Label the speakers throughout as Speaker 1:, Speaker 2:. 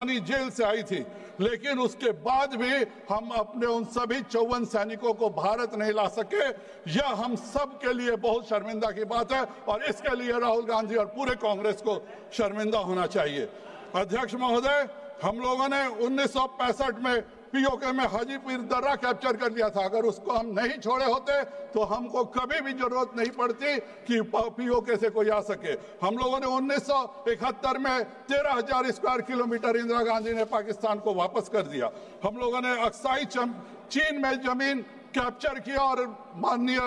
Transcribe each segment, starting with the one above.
Speaker 1: Jail से आई थी, लेकिन उसके बाद भी हम अपने उन सभी 54 सैनिकों को भारत नहीं ला सके। यह हम सब के लिए बहुत शर्मिंदा की बात है और इसके लिए राहुल गांधी और पूरे कांग्रेस को शर्मिंदा होना चाहिए। अध्यक्ष महोदय, हम लोगों ने 1965 में पीओके में हाजीपुर दर्रा कैप्चर कर लिया था। अगर उसको हम नहीं छोड़े होते तो हमको कभी भी जरूरत नहीं पड़ती कि पीओके से कोई आ सके। हम लोगों ने 1971 में 13,000 स्क्वायर किलोमीटर इंदिरा गांधी ने पाकिस्तान को वापस कर दिया। हम लोगों ने अक्साई चीन में जमीन कैप्चर किया और माननीय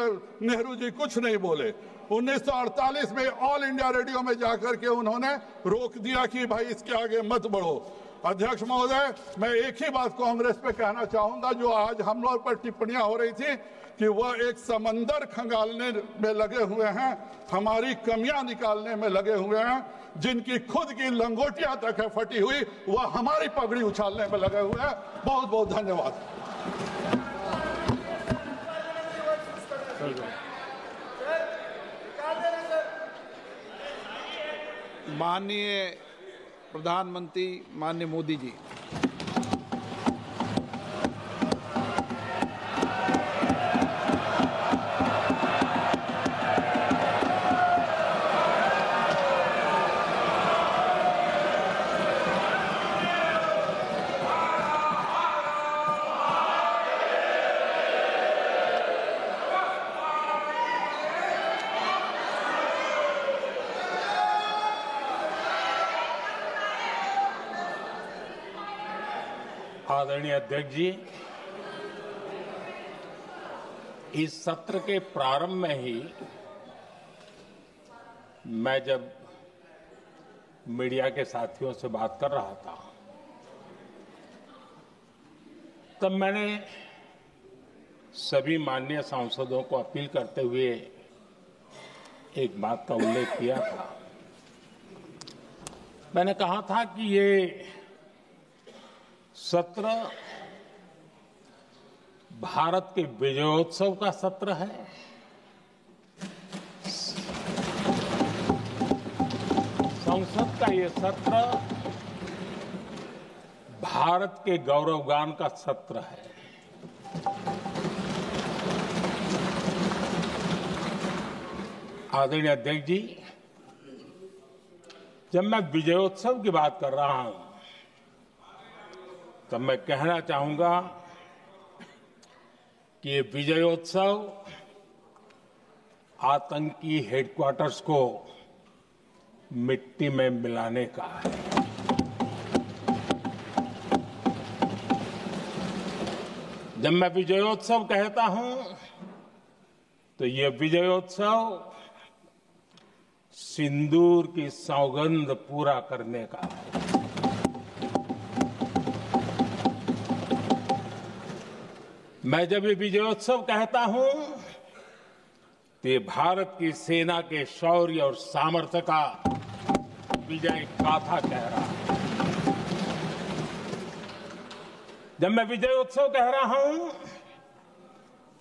Speaker 1: नेहरू जी कुछ नहीं बोले। 1948 में ऑल इंडिया रेडियो में जाकर के उन्होंने रोक दिया कि भाई इसके आगे मत बढ़ो। अध्यक्ष महोदय, मैं एक ही बात कांग्रेस पे कहना चाहूंगा, जो आज हम लोग पर टिप्पणियां हो रही थी कि वह एक समंदर खंगालने में लगे हुए हैं, हमारी कमियां निकालने में लगे हुए हैं। जिनकी खुद की लंगोटियां तक है फटी हुई, वह हमारी पगड़ी उछालने में लगे हुए हैं। बहुत बहुत धन्यवाद।
Speaker 2: माननीय प्रधानमंत्री माननीय मोदी जी,
Speaker 3: आदरणीय अध्यक्ष जी, इस सत्र के प्रारंभ में ही मैं जब मीडिया के साथियों से बात कर रहा था, तब मैंने सभी माननीय सांसदों को अपील करते हुए एक बात का उल्लेख किया था। मैंने कहा था कि ये सत्र भारत के विजयोत्सव का सत्र है। संसद का ये सत्र भारत के गौरवगान का सत्र है। आदरणीय अध्यक्ष जी, जब मैं विजयोत्सव की बात कर रहा हूं तब मैं कहना चाहूंगा कि ये विजयोत्सव आतंकी हेडक्वार्टर्स को मिट्टी में मिलाने का है। जब मैं विजयोत्सव कहता हूं तो ये विजयोत्सव सिंदूर की सौगंध पूरा करने का है। मैं जब ये विजयोत्सव कहता हूं तो ये भारत की सेना के शौर्य और सामर्थ्य का विजय गाथा कह रहा है। जब मैं विजयोत्सव कह रहा हूं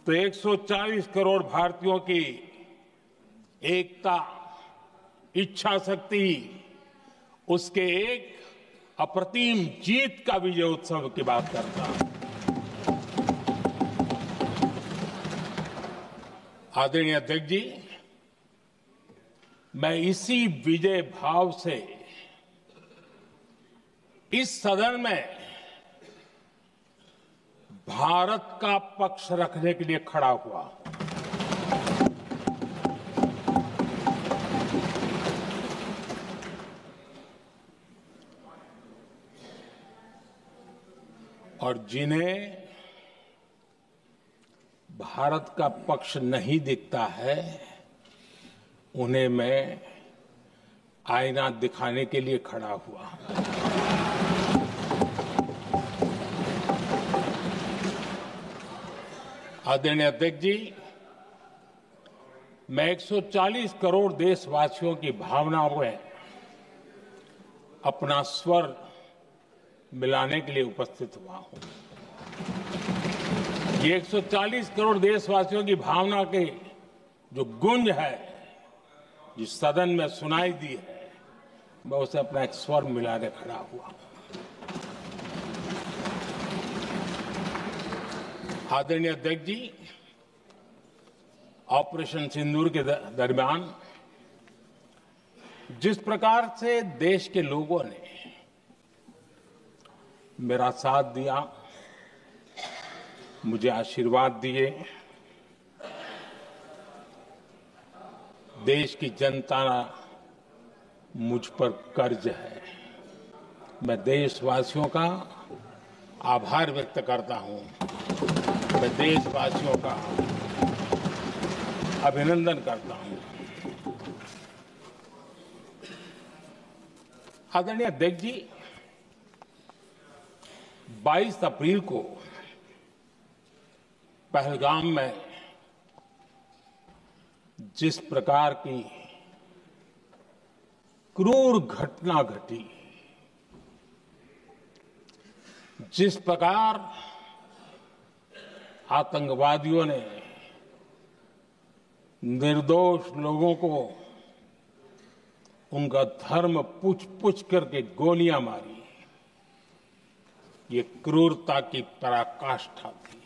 Speaker 3: तो 140 करोड़ भारतीयों की एकता, इच्छा शक्ति, उसके एक अप्रतिम जीत का विजयोत्सव की बात करता हूं। आदरणीय अध्यक्ष जी, मैं इसी विजय भाव से इस सदन में भारत का पक्ष रखने के लिए खड़ा हुआ। और जिन्हें भारत का पक्ष नहीं दिखता है, उन्हें मैं आईना दिखाने के लिए खड़ा हुआ। आदरणीय अध्यक्ष जी, मैं 140 करोड़ देशवासियों की भावनाओं में अपना स्वर मिलाने के लिए उपस्थित हुआ हूं। ये 140 करोड़ देशवासियों की भावना के जो गूंज है, जिस सदन में सुनाई दी है, मैं उसे अपना एक स्वर मिलाने खड़ा हुआ। आदरणीय अध्यक्ष जी, ऑपरेशन सिंदूर के दरमियान जिस प्रकार से देश के लोगों ने मेरा साथ दिया, मुझे आशीर्वाद दिए, देश की जनता मुझ पर कर्ज है। मैं देशवासियों का आभार व्यक्त करता हूं। मैं देशवासियों का अभिनंदन करता हूं। आदरणीय अध्यक्ष जी, 22 अप्रैल को पहलगाम में जिस प्रकार की क्रूर घटना घटी, जिस प्रकार आतंकवादियों ने निर्दोष लोगों को उनका धर्म पूछ करके गोलियां मारी, ये क्रूरता की पराकाष्ठा थी।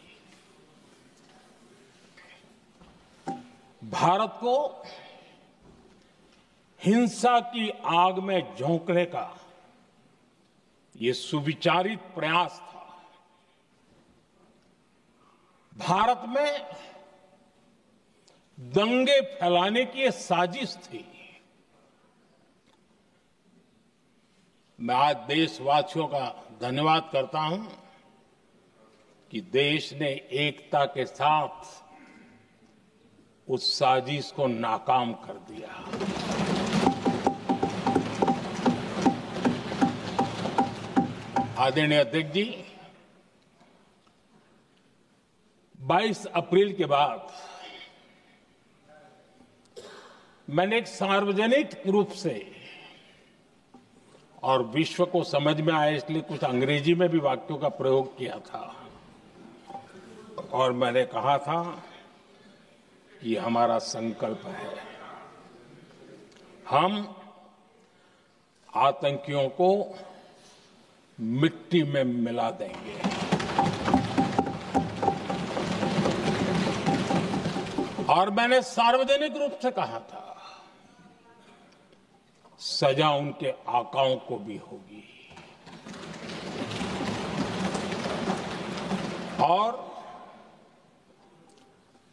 Speaker 3: भारत को हिंसा की आग में झोंकने का ये सुविचारित प्रयास था। भारत में दंगे फैलाने की ये साजिश थी। मैं आज देशवासियों का धन्यवाद करता हूं कि देश ने एकता के साथ उस साजिश को नाकाम कर दिया। आदरणीय अध्यक्ष जी, 22 अप्रैल के बाद मैंने एक सार्वजनिक रूप से और विश्व को समझ में आए इसलिए कुछ अंग्रेजी में भी वाक्यों का प्रयोग किया था और मैंने कहा था कि हमारा संकल्प है, हम आतंकियों को मिट्टी में मिला देंगे। और मैंने सार्वजनिक रूप से कहा था, सजा उनके आकाओं को भी होगी और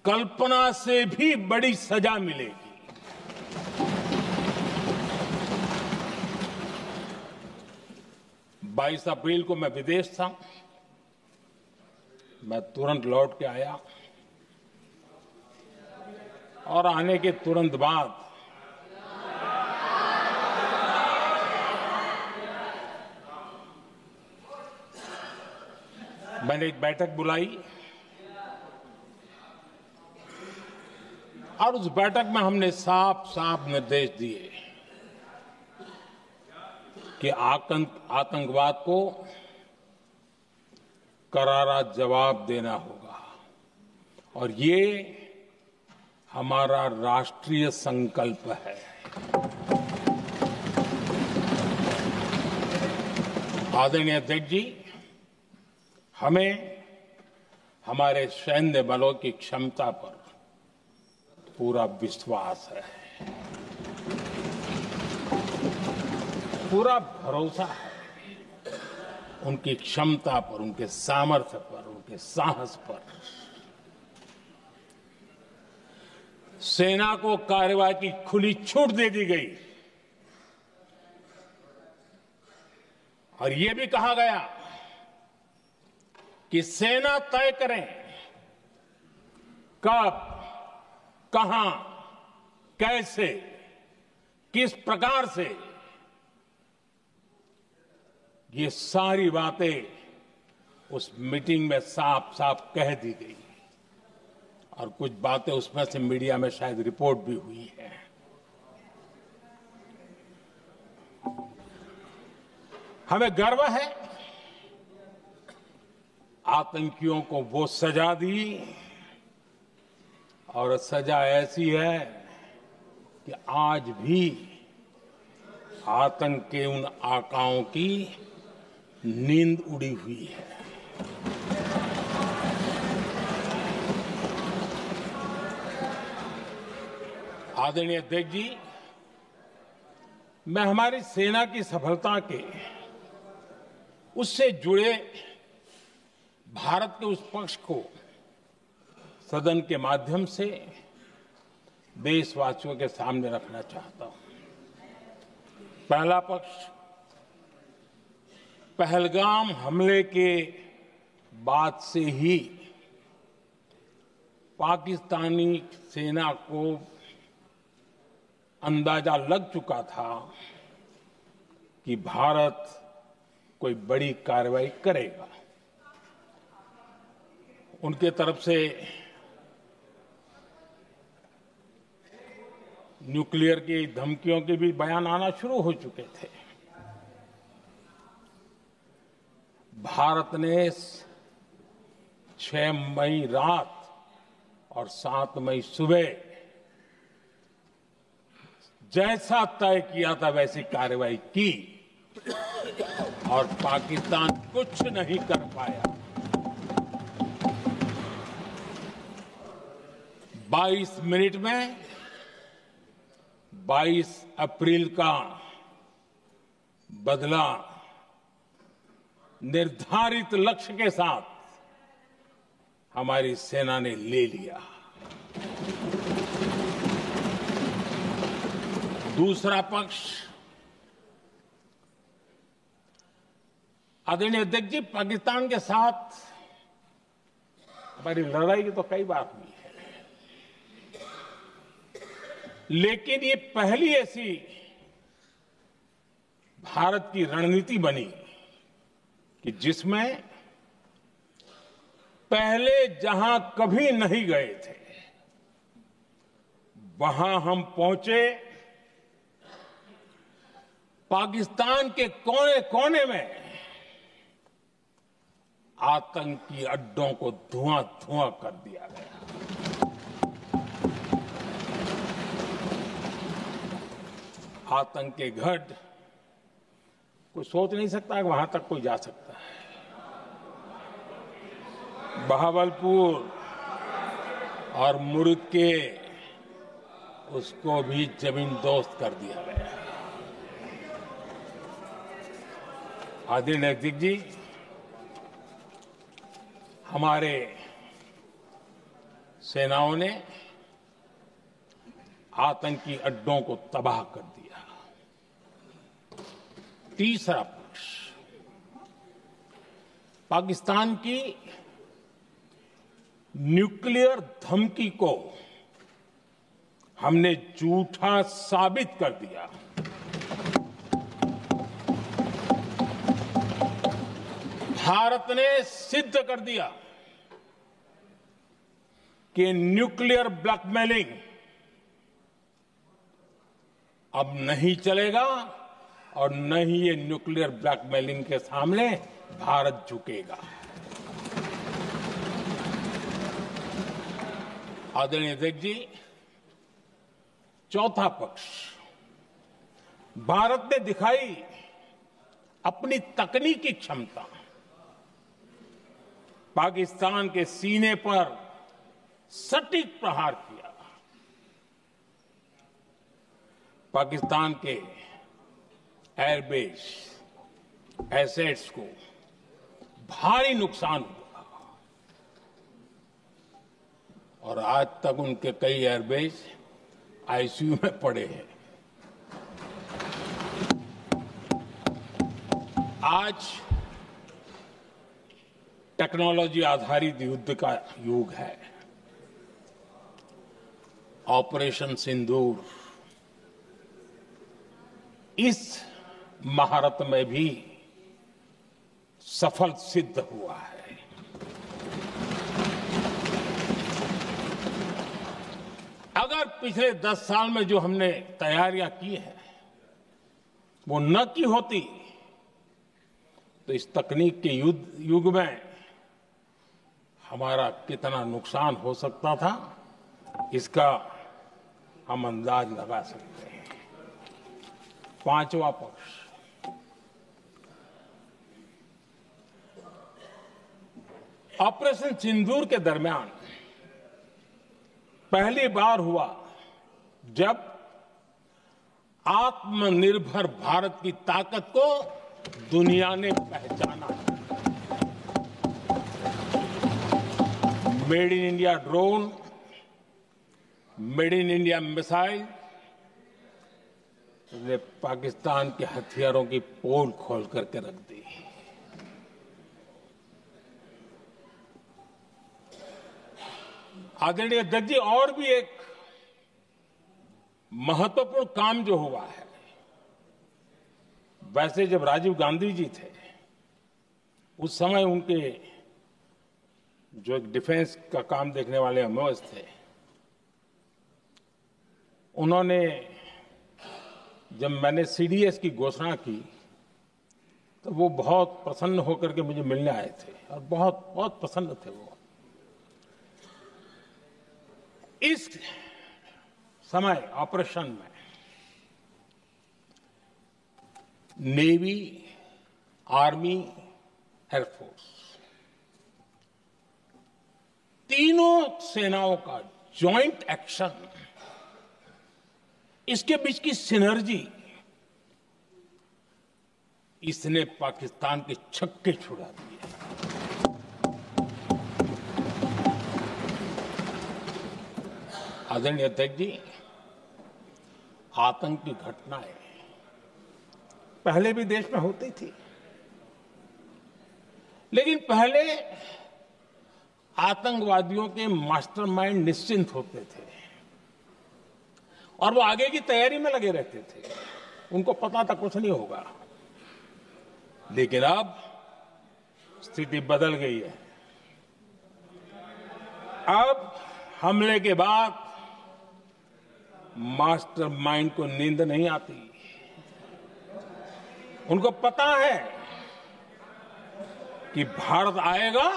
Speaker 3: कल्पना से भी बड़ी सजा मिलेगी। 22 अप्रैल को मैं विदेश था, मैं तुरंत लौट के आया और आने के तुरंत बाद मैंने एक बैठक बुलाई और उस बैठक में हमने साफ साफ निर्देश दिए कि आतंकवाद को करारा जवाब देना होगा और ये हमारा राष्ट्रीय संकल्प है। आदरणीय अध्यक्ष जी, हमें हमारे सैन्य बलों की क्षमता पर पूरा विश्वास है, पूरा भरोसा है उनकी क्षमता पर, उनके सामर्थ्य पर, उनके साहस पर। सेना को कार्रवाई की खुली छूट दे दी गई और यह भी कहा गया कि सेना तय करें कब, कहां, कैसे, किस प्रकार से। ये सारी बातें उस मीटिंग में साफ साफ कह दी गई और कुछ बातें उसमें से मीडिया में शायद रिपोर्ट भी हुई है। हमें गर्व है आतंकियों को वो सजा दी और सजा ऐसी है कि आज भी आतंक के उन आकाओं की नींद उड़ी हुई है। आदरणीय अध्यक्ष जी, मैं हमारी सेना की सफलता के उससे जुड़े भारत के उस पक्ष को सदन के माध्यम से देशवासियों के सामने रखना चाहता हूं। पहला पक्ष, पहलगाम हमले के बाद से ही पाकिस्तानी सेना को अंदाजा लग चुका था कि भारत कोई बड़ी कार्रवाई करेगा। उनके तरफ से न्यूक्लियर की धमकियों के भी बयान आना शुरू हो चुके थे। भारत ने 6 मई रात और 7 मई सुबह जैसा तय किया था वैसी कार्रवाई की और पाकिस्तान कुछ नहीं कर पाया। 22 मिनट में 22 अप्रैल का बदला निर्धारित लक्ष्य के साथ हमारी सेना ने ले लिया। दूसरा पक्ष, आदरणीय अध्यक्ष जी, पाकिस्तान के साथ हमारी लड़ाई तो कई बार हुई है, लेकिन ये पहली ऐसी भारत की रणनीति बनी कि जिसमें पहले जहां कभी नहीं गए थे वहां हम पहुंचे। पाकिस्तान के कोने कोने में आतंकी अड्डों को धुआं धुआं कर दिया गया। आतंक के गढ़ कोई सोच नहीं सकता कि वहां तक कोई जा सकता है। बहावलपुर और मुर्गे उसको भी जमींदोस्त कर दिया गया। आदरणीय अध्यक्ष जी, हमारे सेनाओं ने आतंकी अड्डों को तबाह कर दिया। तीसरा पक्ष, पाकिस्तान की न्यूक्लियर धमकी को हमने झूठा साबित कर दिया। भारत ने सिद्ध कर दिया कि न्यूक्लियर ब्लैकमेलिंग अब नहीं चलेगा और न ही ये न्यूक्लियर ब्लैकमेलिंग के सामने भारत झुकेगा। आदरणीय अध्यक्ष जी, चौथा पक्ष, भारत ने दिखाई अपनी तकनीकी क्षमता। पाकिस्तान के सीने पर सटीक प्रहार किया। पाकिस्तान के एयरबेस एसेट्स को भारी नुकसान हुआ और आज तक उनके कई एयरबेस आईसीयू में पड़े हैं। आज टेक्नोलॉजी आधारित युद्ध का युग है। ऑपरेशन सिंदूर इस महारत में भी सफल सिद्ध हुआ है। अगर पिछले 10 साल में जो हमने तैयारियां की हैं वो न की होती तो इस तकनीक के युग में हमारा कितना नुकसान हो सकता था, इसका हम अंदाज लगा सकते हैं। पांचवा पक्ष, ऑपरेशन सिंदूर के दरमियान पहली बार हुआ जब आत्मनिर्भर भारत की ताकत को दुनिया ने पहचाना। Made in India drone, made in India missile ने पाकिस्तान के हथियारों की पोल खोल करके रख दी। आदरणीय अध्यक्ष जी, और भी एक महत्वपूर्ण काम जो हुआ है, वैसे जब राजीव गांधी जी थे उस समय उनके जो एक डिफेंस का काम देखने वाले एमओएस थे, उन्होंने जब मैंने सीडीएस की घोषणा की तो वो बहुत प्रसन्न होकर के मुझे मिलने आए थे और बहुत बहुत प्रसन्न थे वो। इस समय ऑपरेशन में नेवी, आर्मी, एयरफोर्स, तीनों सेनाओं का जॉइंट एक्शन, इसके बीच की सिनर्जी, इसने पाकिस्तान के छक्के छुड़ा दिए। आदरणीय अध्यक्ष जी, आतंक की घटनाएं पहले भी देश में होती थी, लेकिन पहले आतंकवादियों के मास्टरमाइंड निश्चिंत होते थे और वो आगे की तैयारी में लगे रहते थे, उनको पता था कुछ नहीं होगा। लेकिन अब स्थिति बदल गई है। अब हमले के बाद मास्टरमाइंड को नींद नहीं आती। उनको पता है कि भारत आएगा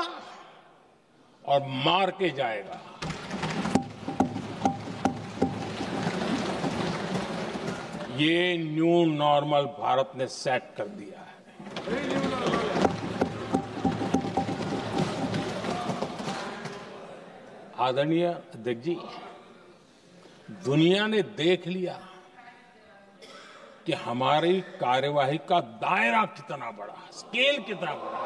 Speaker 3: और मार के जाएगा। ये न्यू नॉर्मल भारत ने सेट कर दिया है। आदरणीय अध्यक्ष जी, दुनिया ने देख लिया कि हमारी कार्यवाही का दायरा कितना बड़ा, स्केल कितना बड़ा।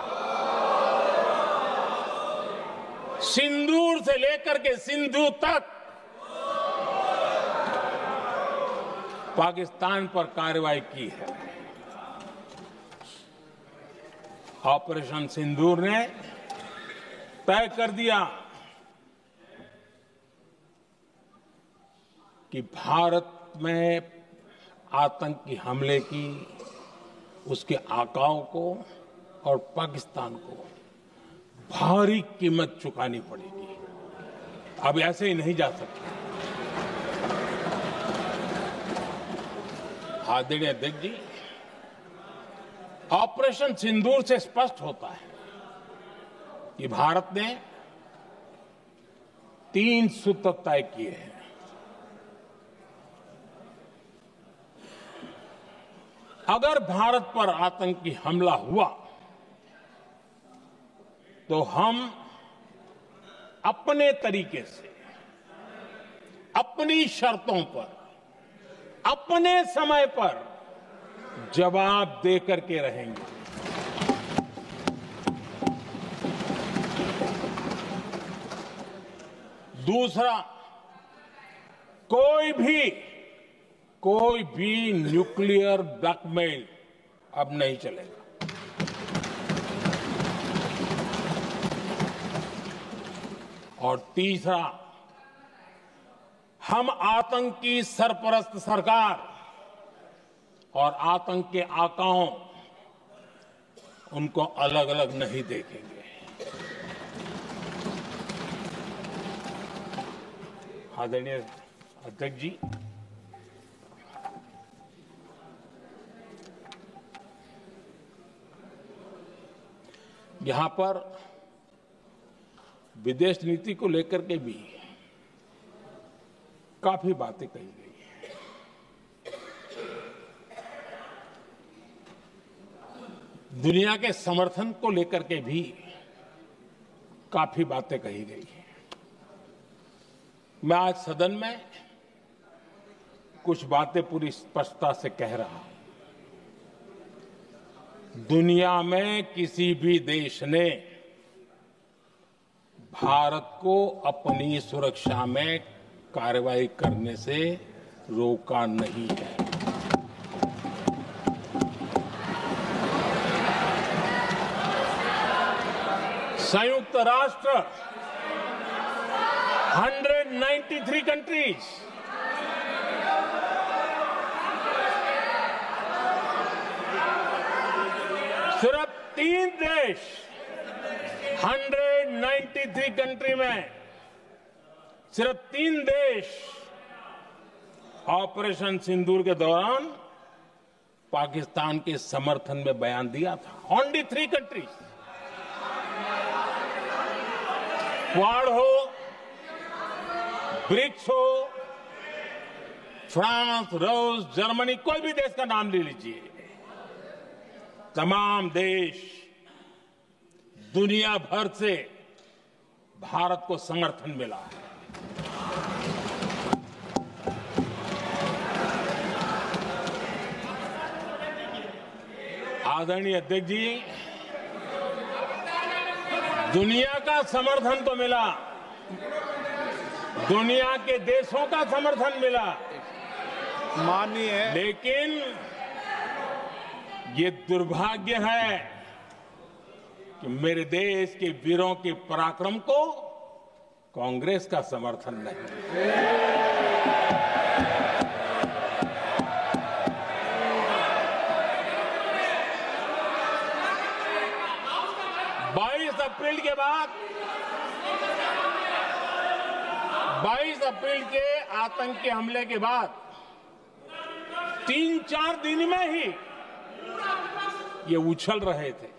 Speaker 3: सिंदूर से लेकर के सिंधु तक पाकिस्तान पर कार्रवाई की है। ऑपरेशन सिंदूर ने तय कर दिया कि भारत में आतंकी हमले की, उसके आकाओं को और पाकिस्तान को भारी कीमत चुकानी पड़ेगी। अब ऐसे ही नहीं जा सकते। आदरणीय अध्यक्ष जी, ऑपरेशन सिंदूर से स्पष्ट होता है कि भारत ने 3 सूत्र तय किए हैं। अगर भारत पर आतंकी हमला हुआ तो हम अपने तरीके से, अपनी शर्तों पर, अपने समय पर जवाब दे करके रहेंगे। दूसरा, कोई भी न्यूक्लियर ब्लैकमेल अब नहीं चलेगा। और तीसरा, हम आतंक की सरपरस्त सरकार और आतंक के आकाओं, उनको अलग अलग नहीं देखेंगे। आदरणीय अध्यक्ष जी, यहां पर विदेश नीति को लेकर के भी काफी बातें कही गई हैं। दुनिया के समर्थन को लेकर के भी काफी बातें कही गई हैं। मैं आज सदन में कुछ बातें पूरी स्पष्टता से कह रहा हूं। दुनिया में किसी भी देश ने भारत को अपनी सुरक्षा में कार्रवाई करने से रोका नहीं है। संयुक्त राष्ट्र 193 कंट्रीज सिर्फ 3 देश 193 कंट्री में सिर्फ 3 देश ऑपरेशन सिंदूर के दौरान पाकिस्तान के समर्थन में बयान दिया था। Only 3 countries. क्वाड हो, ब्रिक्स हो, फ्रांस, रूस, जर्मनी, कोई भी देश का नाम ले लीजिए, तमाम देश दुनिया भर से भारत को समर्थन मिला है। आदरणीय अध्यक्ष जी, दुनिया का समर्थन तो मिला, दुनिया के देशों का समर्थन मिला,
Speaker 2: माननीय,
Speaker 3: लेकिन ये दुर्भाग्य है कि मेरे देश के वीरों के पराक्रम को कांग्रेस का समर्थन नहीं। 22 अप्रैल के बाद 22 अप्रैल के आतंकी हमले के बाद 3-4 दिन में ही ये उछल रहे थे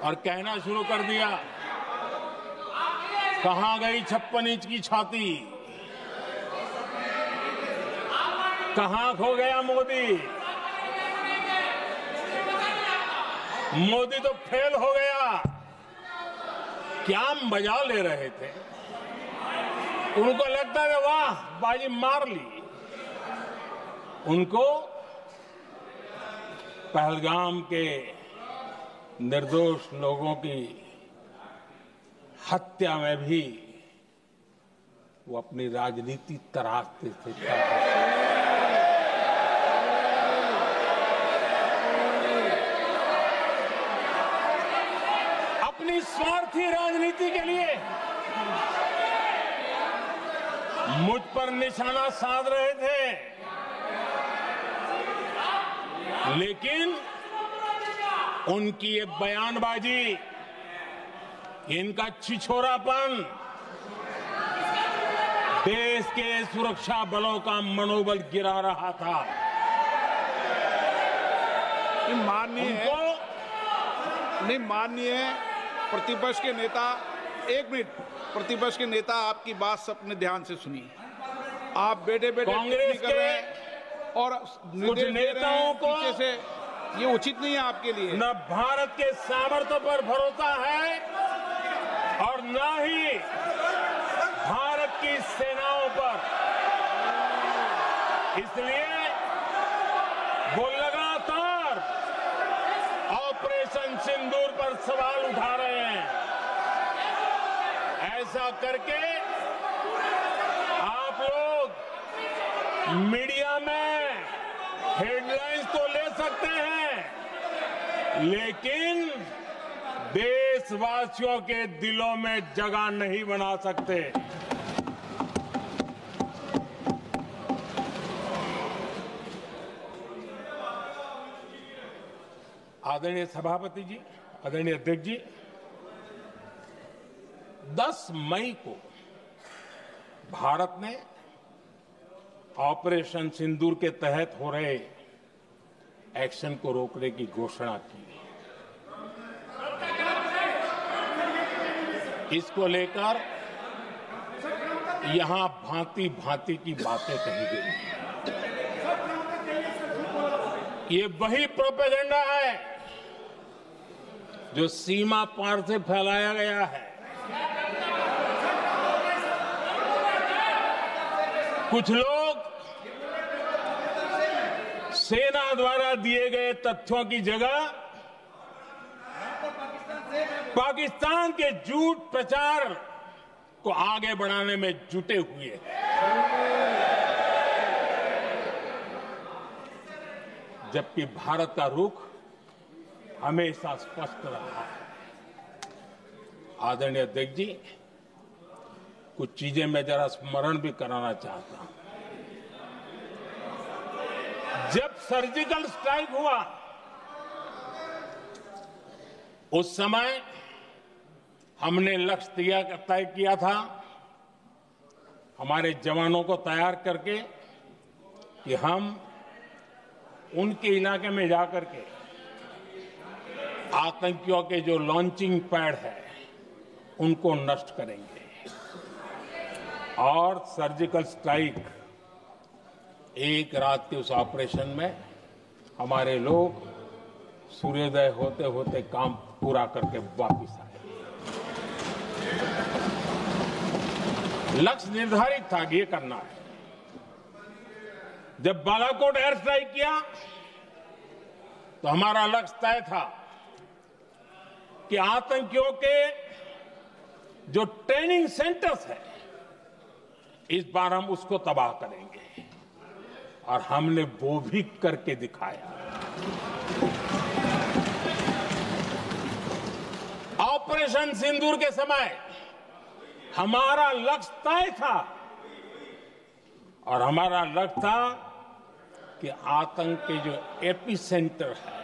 Speaker 3: और कहना शुरू कर दिया, कहां गई 56 इंच की छाती, कहां खो गया मोदी, मोदी तो फेल हो गया। क्या मजा ले रहे थे, उनको लगता है वाह बाजी मार ली। उनको पहलगाम के निर्दोष लोगों की हत्या में भी वो अपनी राजनीति तराशते थे। अपनी स्वार्थी राजनीति के लिए मुझ पर निशाना साध रहे थे, लेकिन उनकी ये बयानबाजी, इनका छिछोरापन देश के सुरक्षा बलों का मनोबल गिरा रहा था।
Speaker 2: माननीय प्रतिपक्ष के नेता, 1 मिनट, प्रतिपक्ष के नेता आपकी बात अपने ध्यान से सुनिए। आप बेटे
Speaker 3: कांग्रेस
Speaker 2: कर रहे हैं और
Speaker 3: कुछ नेताओं को
Speaker 2: पीछे से, ये उचित नहीं है आपके लिए।
Speaker 3: न भारत के सामर्थ्य पर भरोसा है और न ही भारत की सेनाओं पर, इसलिए वो लगातार ऑपरेशन सिंदूर पर सवाल उठा रहे हैं। ऐसा करके आप लोग मीडिया में हेडलाइंस तो ले सकते हैं, लेकिन देशवासियों के दिलों में जगह नहीं बना सकते। आदरणीय सभापति जी, आदरणीय अध्यक्ष जी, 10 मई को भारत ने ऑपरेशन सिंदूर के तहत हो रहे एक्शन को रोकने की घोषणा की। इसको लेकर यहां भांति भांति की बातें कही गई। ये वही प्रोपेगेंडा है जो सीमा पार से फैलाया गया है। कुछ लोग सेना द्वारा दिए गए तथ्यों की जगह पाकिस्तान के झूठ प्रचार को आगे बढ़ाने में जुटे हुए हैं। जबकि भारत का रुख हमेशा स्पष्ट रहा है। आदरणीय अध्यक्ष जी, कुछ चीजें मैं जरा स्मरण भी कराना चाहता हूं। जब सर्जिकल स्ट्राइक हुआ उस समय हमने लक्ष्य तय किया था, हमारे जवानों को तैयार करके कि हम उनके इलाके में जाकर के आतंकियों के जो लॉन्चिंग पैड है उनको नष्ट करेंगे। और सर्जिकल स्ट्राइक, एक रात के उस ऑपरेशन में हमारे लोग सूर्योदय होते होते काम पूरा करके वापस आए। लक्ष्य निर्धारित था कि ये करना है। जब बालाकोट एयर स्ट्राइक किया तो हमारा लक्ष्य तय था कि आतंकियों के जो ट्रेनिंग सेंटर्स है इस बार हम उसको तबाह करेंगे, और हमने वो भी करके दिखाया। ऑपरेशन सिंदूर के समय हमारा लक्ष्य तय था, और हमारा लक्ष्य था कि आतंक के जो एपी सेंटर है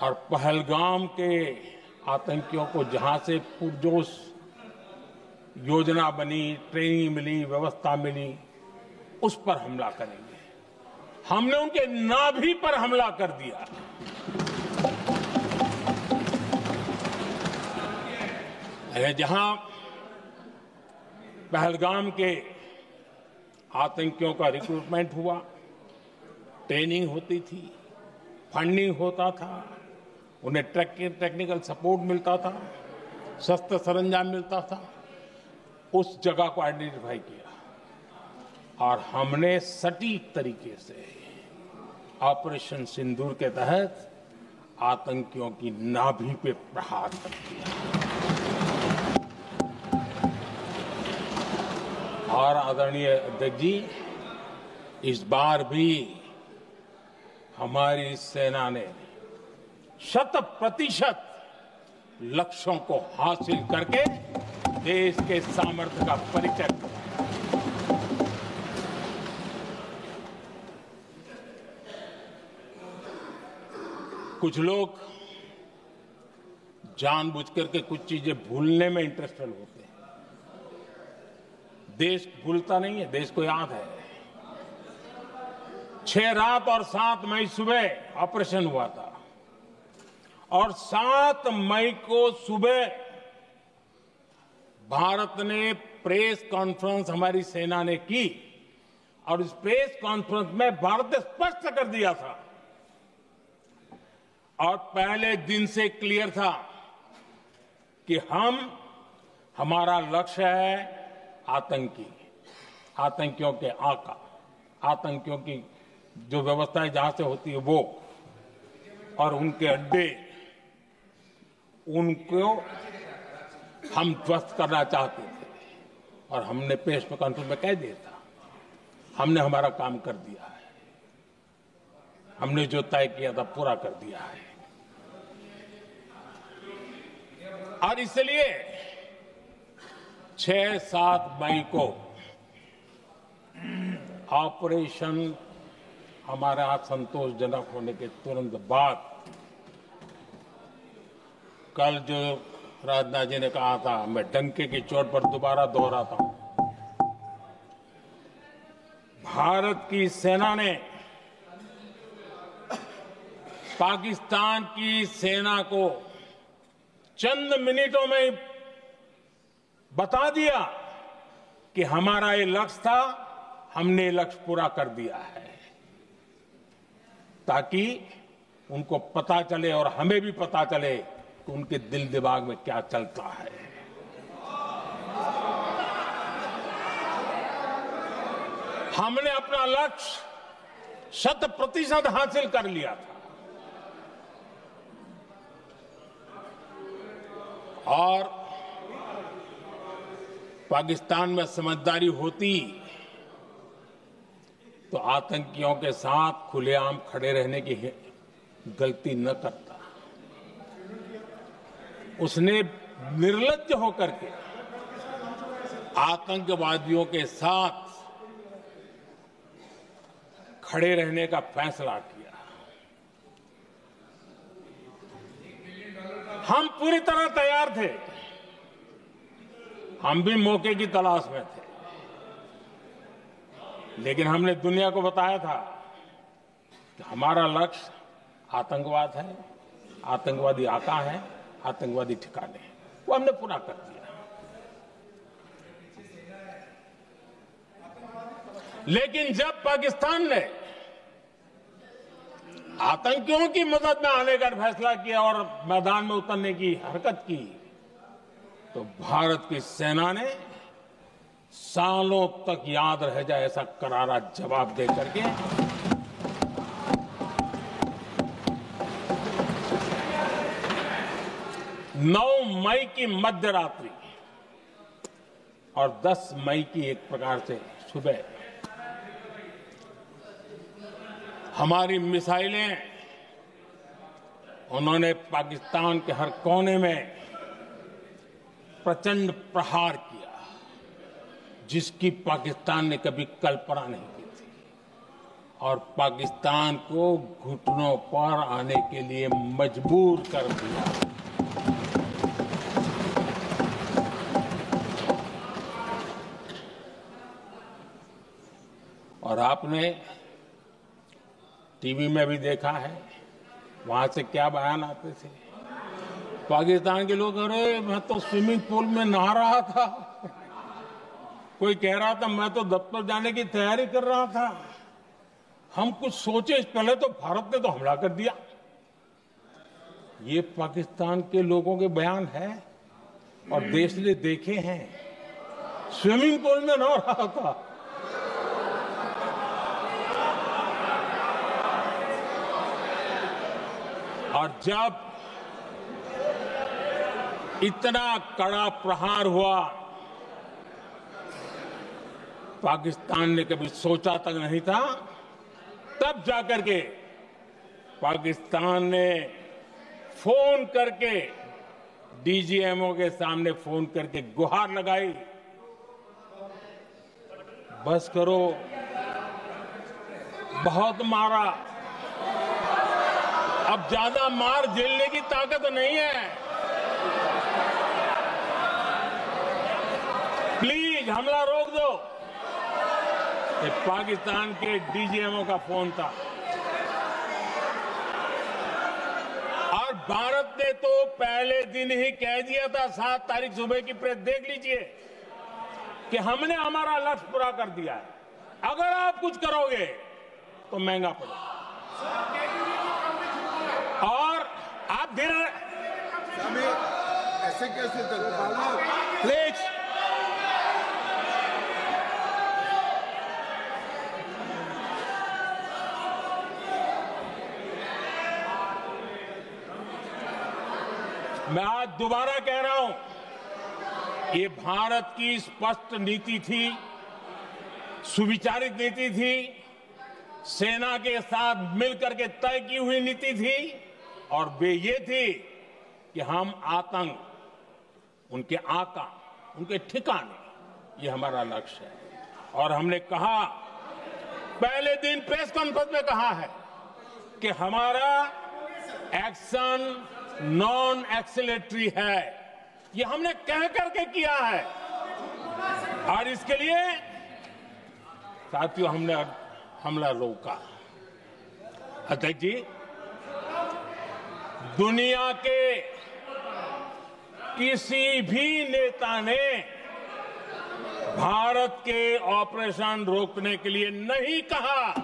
Speaker 3: और पहलगाम के आतंकियों को जहां से पुरजोश योजना बनी, ट्रेनिंग मिली, व्यवस्था मिली, उस पर हमला करेंगे। हमने उनके नाभि पर हमला कर दिया। जहां पहलगाम के आतंकियों का रिक्रूटमेंट हुआ, ट्रेनिंग होती थी, फंडिंग होता था, उन्हें टेक्निकल सपोर्ट मिलता था, शस्त्र सरंजाम मिलता था, उस जगह को आइडेंटिफाई किया और हमने सटीक तरीके से ऑपरेशन सिंदूर के तहत आतंकियों की नाभि पे प्रहार कर दिया। और आदरणीय अध्यक्ष जी, इस बार भी हमारी सेना ने 100% लक्ष्यों को हासिल करके देश के सामर्थ्य का परिचय दिया। कुछ लोग जानबूझ करके कुछ चीजें भूलने में इंटरेस्टेड होते हैं। देश भूलता नहीं है, देश को याद है। 6 रात और 7 मई सुबह ऑपरेशन हुआ था, और 7 मई को सुबह भारत ने प्रेस कॉन्फ्रेंस हमारी सेना ने की, और इस प्रेस कॉन्फ्रेंस में भारत ने स्पष्ट कर दिया था, और पहले दिन से क्लियर था कि हमारा लक्ष्य है आतंकियों के आका, आतंकियों की जो व्यवस्थाएं जहां से होती है वो, और उनके अड्डे, उनको हम ध्वस्त करना चाहते थे। और हमने प्रेस कॉन्फ्रेंस में कह दिया था, हमने हमारा काम कर दिया है, हमने जो तय किया था पूरा कर दिया है। और इसलिए 6-7 मई को ऑपरेशन हमारे हाथ संतोषजनक होने के तुरंत बाद, कल जो राजनाथ जी ने कहा था, मैं डंके की चोट पर दोबारा दोहराता हूं, भारत की सेना ने पाकिस्तान की सेना को चंद मिनटों में बता दिया कि हमारा ये लक्ष्य था, हमने लक्ष्य पूरा कर दिया है, ताकि उनको पता चले और हमें भी पता चले कि उनके दिल दिमाग में क्या चलता है। हमने अपना लक्ष्य 100% हासिल कर लिया था और पाकिस्तान में समझदारी होती तो आतंकियों के साथ खुलेआम खड़े रहने की गलती न करता। उसने निर्लज्ज होकर के आतंकवादियों के साथ खड़े रहने का फैसला किया। हम पूरी तरह तैयार थे, हम भी मौके की तलाश में थे, लेकिन हमने दुनिया को बताया था कि हमारा लक्ष्य आतंकवाद है, आतंकवादी आका है, आतंकवादी ठिकाने हैं। वो हमने पूरा कर दिया। लेकिन जब पाकिस्तान ने आतंकियों की मदद में आने का फैसला किया और मैदान में उतरने की हरकत की, तो भारत की सेना ने सालों तक याद रह जाए ऐसा करारा जवाब दे करके 9 मई की मध्य रात्रि और 10 मई की एक प्रकार से सुबह हमारी मिसाइलें उन्होंने पाकिस्तान के हर कोने में प्रचंड प्रहार किया, जिसकी पाकिस्तान ने कभी कल्पना नहीं की थी और पाकिस्तान को घुटनों पर आने के लिए मजबूर कर दिया। और आपने टीवी में भी देखा है, वहां से क्या बयान आते थे। पाकिस्तान के लोग, अरे मैं तो स्विमिंग पूल में नहा रहा था, कोई कह रहा था मैं तो दफ्तर जाने की तैयारी कर रहा था। हम कुछ सोचे इस पहले तो भारत ने तो हमला कर दिया। ये पाकिस्तान के लोगों के बयान है और देश ने देखे हैं। स्विमिंग पूल में नहा रहा था। और जब इतना कड़ा प्रहार हुआ, पाकिस्तान ने कभी सोचा तक नहीं था, तब जाकर के पाकिस्तान ने फोन करके डीजीएमओ के सामने फोन करके गुहार लगाई, बस करो, बहुत मारा, अब ज्यादा मार झेलने की ताकत नहीं है, प्लीज हमला रोक दो। ये पाकिस्तान के डीजीएमओ का फोन था। और भारत ने तो पहले दिन ही कह दिया था, 7 तारीख सुबह की प्रेस देख लीजिए, कि हमने हमारा लक्ष्य पूरा कर दिया है, अगर आप कुछ करोगे तो महंगा पड़ेगा। और आप धीरे
Speaker 4: ऐसे कैसे चलता है?
Speaker 3: प्लीज मैं आज दोबारा कह रहा हूं, ये भारत की स्पष्ट नीति थी, सुविचारित नीति थी, सेना के साथ मिलकर के तय की हुई नीति थी और वे ये थी कि हम आतंक, उनके आका, उनके ठिकाने, ये हमारा लक्ष्य है। और हमने कहा, पहले दिन प्रेस कॉन्फ्रेंस में कहा है कि हमारा एक्शन नॉन एक्सीलेटरी है, ये हमने कह करके किया है। और इसके लिए साथियों हमने हमला रोका। अध्यक्ष जी, दुनिया के किसी भी नेता ने भारत के ऑपरेशन रोकने के लिए नहीं कहा।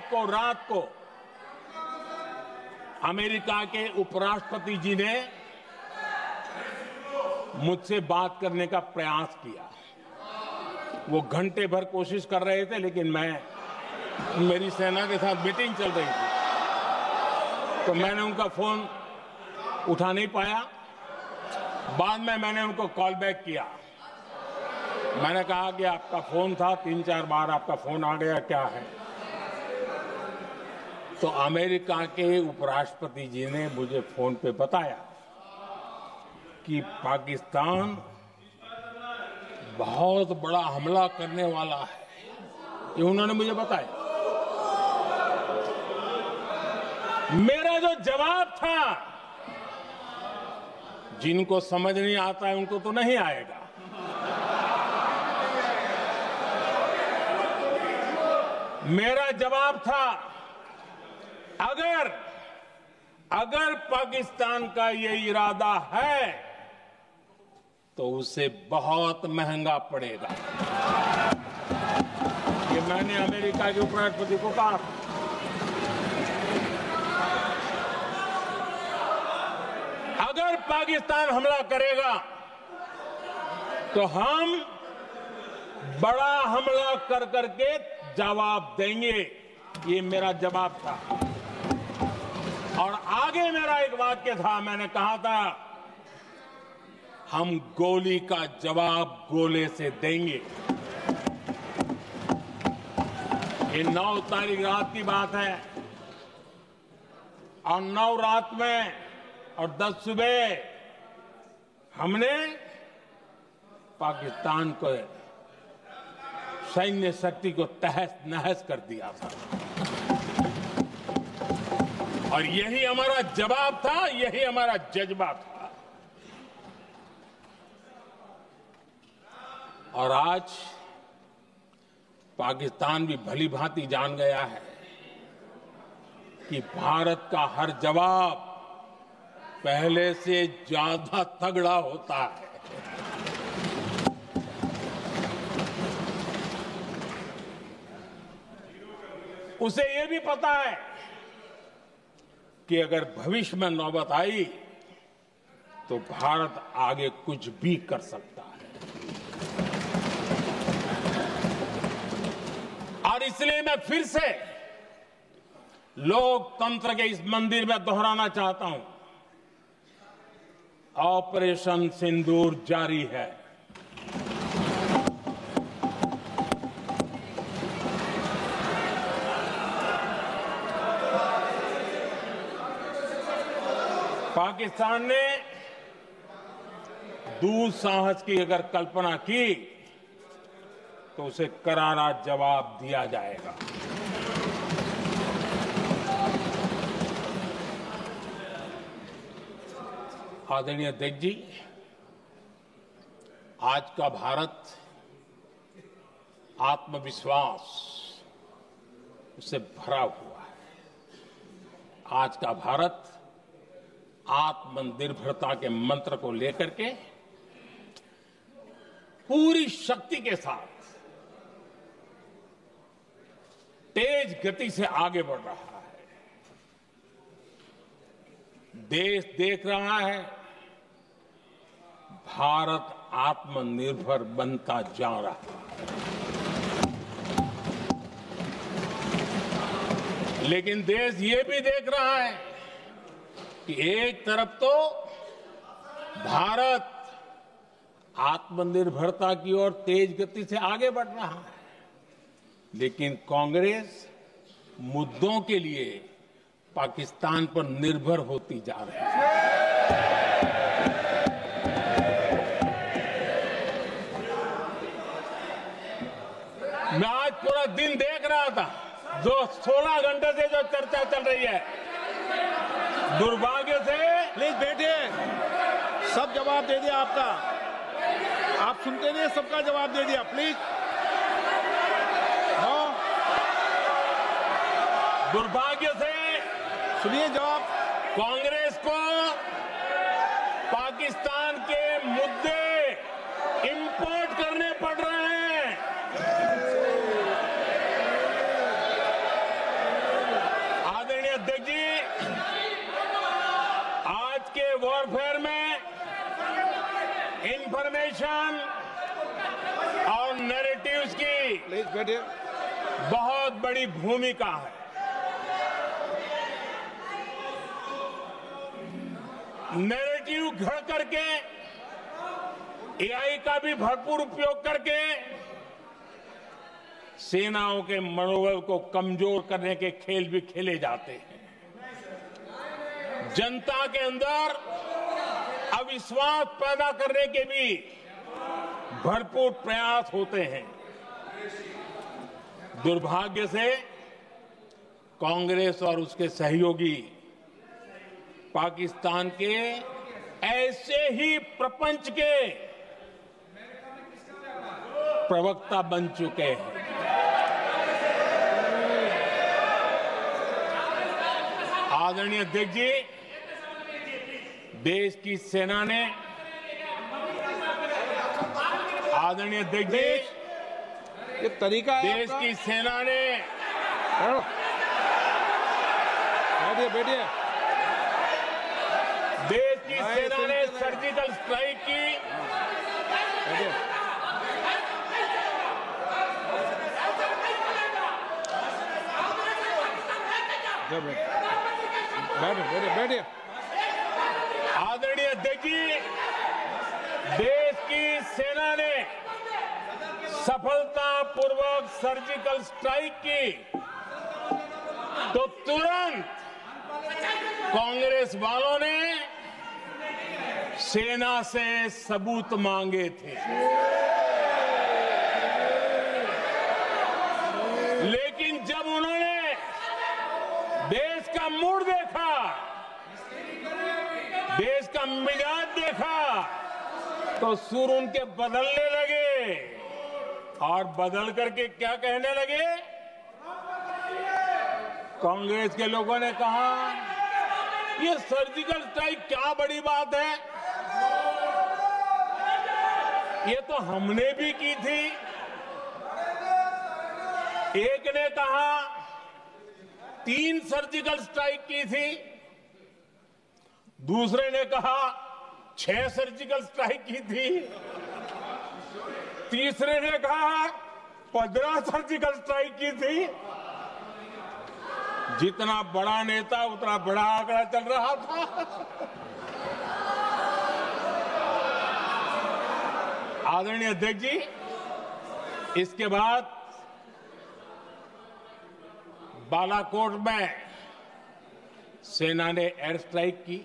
Speaker 3: को रात को अमेरिका के उपराष्ट्रपति जी ने मुझसे बात करने का प्रयास किया। वो घंटे भर कोशिश कर रहे थे, लेकिन मेरी सेना के साथ मीटिंग चल रही थी, तो मैंने उनका फोन उठा नहीं पाया। बाद में मैंने उनको कॉल बैक किया। मैंने कहा कि आपका फोन था, 3-4 बार आपका फोन आ गया, क्या है? तो अमेरिका के उपराष्ट्रपति जी ने मुझे फोन पे बताया कि पाकिस्तान बहुत बड़ा हमला करने वाला है। ये उन्होंने मुझे बताया। मेरा जो जवाब था, जिनको समझ नहीं आता है उनको तो नहीं आएगा। मेरा जवाब था, अगर पाकिस्तान का ये इरादा है तो उसे बहुत महंगा पड़ेगा। ये मैंने अमेरिका के उपराष्ट्रपति को कहा। अगर पाकिस्तान हमला करेगा तो हम बड़ा हमला कर करके जवाब देंगे। ये मेरा जवाब था। और आगे मेरा एक वाक्य था, मैंने कहा था हम गोली का जवाब गोले से देंगे। ये 9 तारीख रात की बात है, और 9 रात में और 10 सुबह हमने पाकिस्तान को सैन्य शक्ति को तहस नहस कर दिया था। और यही हमारा जवाब था, यही हमारा जज्बा था। और आज पाकिस्तान भी भली भांति जान गया है कि भारत का हर जवाब पहले से ज्यादा तगड़ा होता है। उसे यह भी पता है कि अगर भविष्य में नौबत आई तो भारत आगे कुछ भी कर सकता है। और इसलिए मैं फिर से लोकतंत्र के इस मंदिर में दोहराना चाहता हूं, ऑपरेशन सिंदूर जारी है। पाकिस्तान ने दुस्साहस की अगर कल्पना की तो उसे करारा जवाब दिया जाएगा। आदरणीय अध्यक्ष जी, आज का भारत आत्मविश्वास से भरा हुआ है। आज का भारत आत्मनिर्भरता के मंत्र को लेकर के पूरी शक्ति के साथ तेज गति से आगे बढ़ रहा है। देश देख रहा है भारत आत्मनिर्भर बनता जा रहा है। लेकिन देश ये भी देख रहा है कि एक तरफ तो भारत आत्मनिर्भरता की ओर तेज गति से आगे बढ़ रहा है, लेकिन कांग्रेस मुद्दों के लिए पाकिस्तान पर निर्भर होती जा रही है। मैं आज पूरा दिन देख रहा था, जो 16 घंटे से जो चर्चा चल रही है, दुर्भाग्य से।
Speaker 2: प्लीज बैठिए, सब जवाब दे दिया आपका। आप सुनते नहीं, सबका जवाब दे दिया। प्लीज
Speaker 3: दुर्भाग्य से
Speaker 2: सुनिए जवाब।
Speaker 3: कांग्रेस को पाकिस्तान के मुद्दे इंपोर्ट करने पड़ रहे हैं। इंफॉर्मेशन और नैरेटिव्स की
Speaker 2: प्लीज बैठिए।
Speaker 3: बहुत बड़ी भूमिका है। नैरेटिव घड़ करके एआई का भी भरपूर उपयोग करके सेनाओं के मनोबल को कमजोर करने के खेल भी खेले जाते हैं। जनता के अंदर अविश्वास पैदा करने के भी भरपूर प्रयास होते हैं। दुर्भाग्य से कांग्रेस और उसके सहयोगी पाकिस्तान के ऐसे ही प्रपंच के प्रवक्ता बन चुके हैं। आदरणीय अध्यक्ष जी, देश की सेना ने आदरणीय अध्यक्ष जी,
Speaker 2: ये तरीका है
Speaker 3: देश
Speaker 2: आपका?
Speaker 3: की सेना ने
Speaker 2: बैठिए बैठिए।
Speaker 3: देश की
Speaker 2: मैं
Speaker 3: सेना ने
Speaker 2: सुनते रहे।
Speaker 3: सर्जिकल स्ट्राइक की।
Speaker 2: बैठिए। बैठिए बैठिए।
Speaker 3: आदरणीय अध्यक्ष जी, देश की सेना ने सफलतापूर्वक सर्जिकल स्ट्राइक की तो तुरंत कांग्रेस वालों ने सेना से सबूत मांगे थे। लेकिन जब उन्होंने देश का मूड देखा, देश का मिजाज देखा, तो सुर उनके बदलने लगे और बदल करके क्या कहने लगे? कांग्रेस के लोगों ने कहा, ये सर्जिकल स्ट्राइक क्या बड़ी बात है, ये तो हमने भी की थी। एक ने कहा 3 सर्जिकल स्ट्राइक की थी, दूसरे ने कहा 6 सर्जिकल स्ट्राइक की थी, तीसरे ने कहा 15 सर्जिकल स्ट्राइक की थी। जितना बड़ा नेता उतना बड़ा आंकड़ा चल रहा था। आदरणीय अध्यक्ष जी, इसके बाद बालाकोट में सेना ने एयर स्ट्राइक की।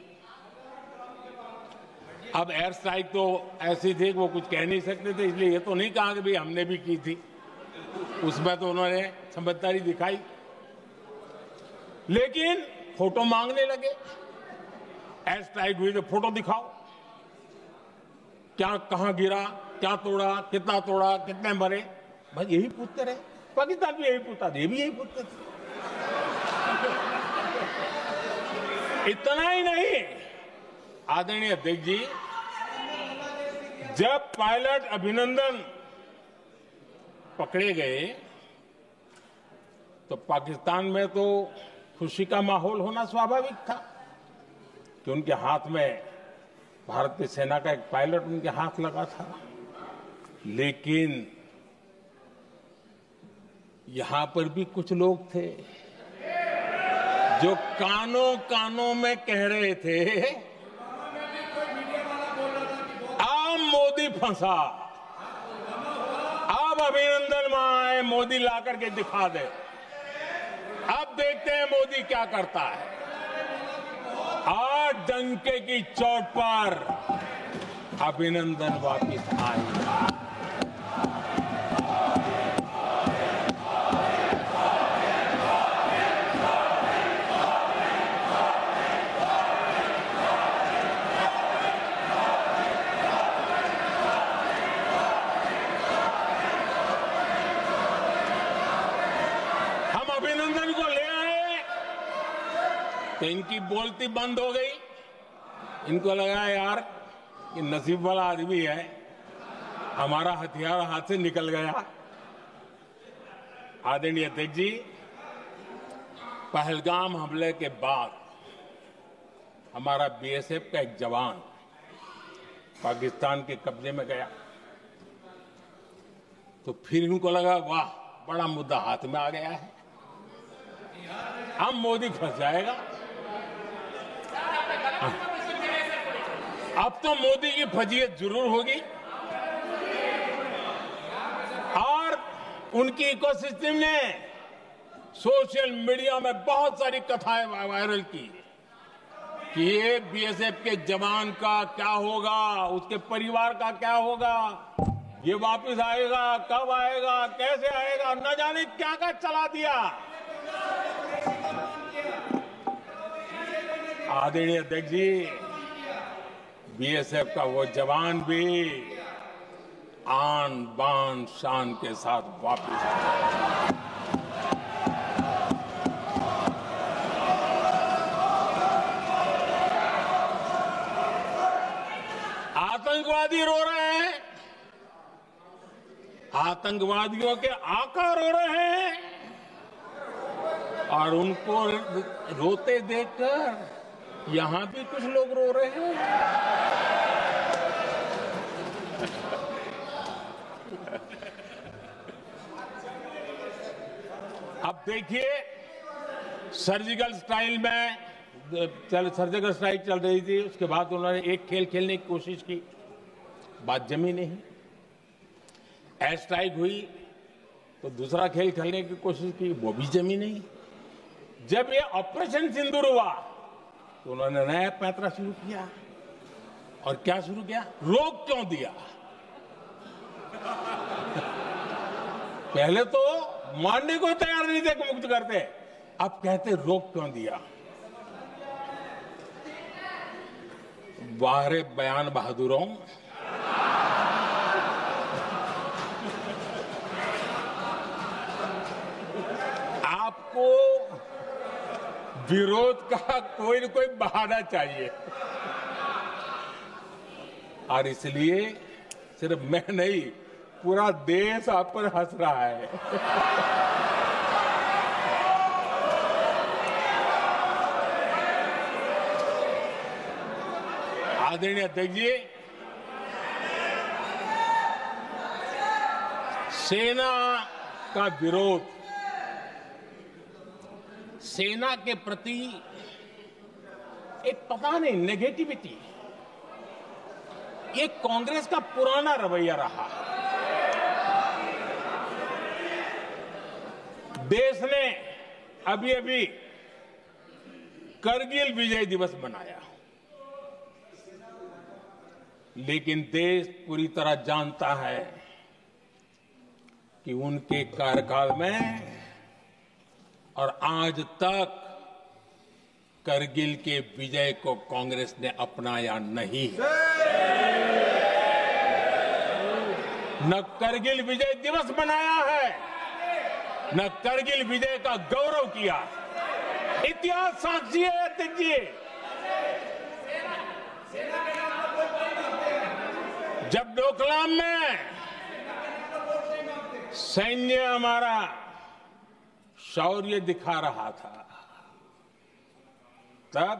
Speaker 3: अब एयर स्ट्राइक तो ऐसी थी कि वो कुछ कह नहीं सकते थे, इसलिए ये तो नहीं कहा कि भाई हमने भी की थी। उसमें तो उन्होंने समझदारी दिखाई, लेकिन फोटो मांगने लगे। एयर स्ट्राइक हुई तो फोटो दिखाओ, क्या कहां गिरा, क्या तोड़ा, कितने मरे, बस यही पूछते रहे। पाकिस्तान भी यही पूछता था, ये भी यही पूछते थे। इतना ही नहीं, आदरणीय अध्यक्ष जी, जब पायलट अभिनंदन पकड़े गए तो पाकिस्तान में तो खुशी का माहौल होना स्वाभाविक था कि उनके हाथ में भारतीय सेना का एक पायलट उनके हाथ लगा था। लेकिन यहां पर भी कुछ लोग थे जो कानों कानों में कह रहे थे, अब मोदी फंसा, अब अभिनंदन वहां आए, मोदी ला करके दिखा दे, अब देखते हैं मोदी क्या करता है। आज डंके की चोट पर अभिनंदन वापिस आए। अभिनंदन को ले आए तो इनकी बोलती बंद हो गई। इनको लगा यार कि नसीब वाला आदमी है, हमारा हथियार हाथ से निकल गया। आदरणीय अध्यक्ष जी, पहलगाम हमले के बाद हमारा बीएसएफ का एक जवान पाकिस्तान के कब्जे में गया तो फिर इनको लगा वाह बड़ा मुद्दा हाथ में आ गया है, अब मोदी फंस जाएगा। अब तो मोदी की फजीयत जरूर होगी और उनकी इकोसिस्टम ने सोशल मीडिया में बहुत सारी कथाएं वायरल की कि ये बीएसएफ के जवान का क्या होगा, उसके परिवार का क्या होगा, ये वापस आएगा, कब आएगा, कैसे आएगा, न जाने क्या क्या चला दिया। आदरणीय अध्यक्ष जी, बीएसएफ का वो जवान भी आन बान शान के साथ वापस आया। आतंकवादी रो रहे हैं, आतंकवादियों के आका रो रहे हैं और उनको रोते देखकर यहां भी कुछ लोग रो रहे हैं। अब देखिए सर्जिकल स्ट्राइक में सर्जिकल स्ट्राइक चल रही थी, उसके बाद उन्होंने एक खेल खेलने की कोशिश की, बात जमी नहीं। एयर स्ट्राइक हुई तो दूसरा खेल खेलने की कोशिश की, वो भी जमी नहीं। जब ये ऑपरेशन सिंदूर हुआ तो उन्होंने नया पैंतरा शुरू किया और क्या शुरू किया, रोक क्यों दिया। पहले तो मानने को तैयार नहीं थे कि मुक्त करते, अब कहते रोक क्यों दिया। वाहरे बयान बहादुरों, आपको विरोध का कोई न कोई बहाना चाहिए और इसलिए सिर्फ मैं नहीं, पूरा देश आप पर हंस रहा है। आदरणीय अध्यक्ष जी, सेना का विरोध, सेना के प्रति एक पता नहीं नेगेटिविटी, ये कांग्रेस का पुराना रवैया रहा। देश ने अभी अभी करगिल विजय दिवस मनाया, लेकिन देश पूरी तरह जानता है कि उनके कार्यकाल में और आज तक करगिल के विजय को कांग्रेस ने अपनाया नहीं। न करगिल विजय दिवस मनाया है, न करगिल विजय का गौरव किया। इतिहास साक्षी है अध्यक्ष जी। जब डोकलाम में सैन्य हमारा शौर्य दिखा रहा था, तब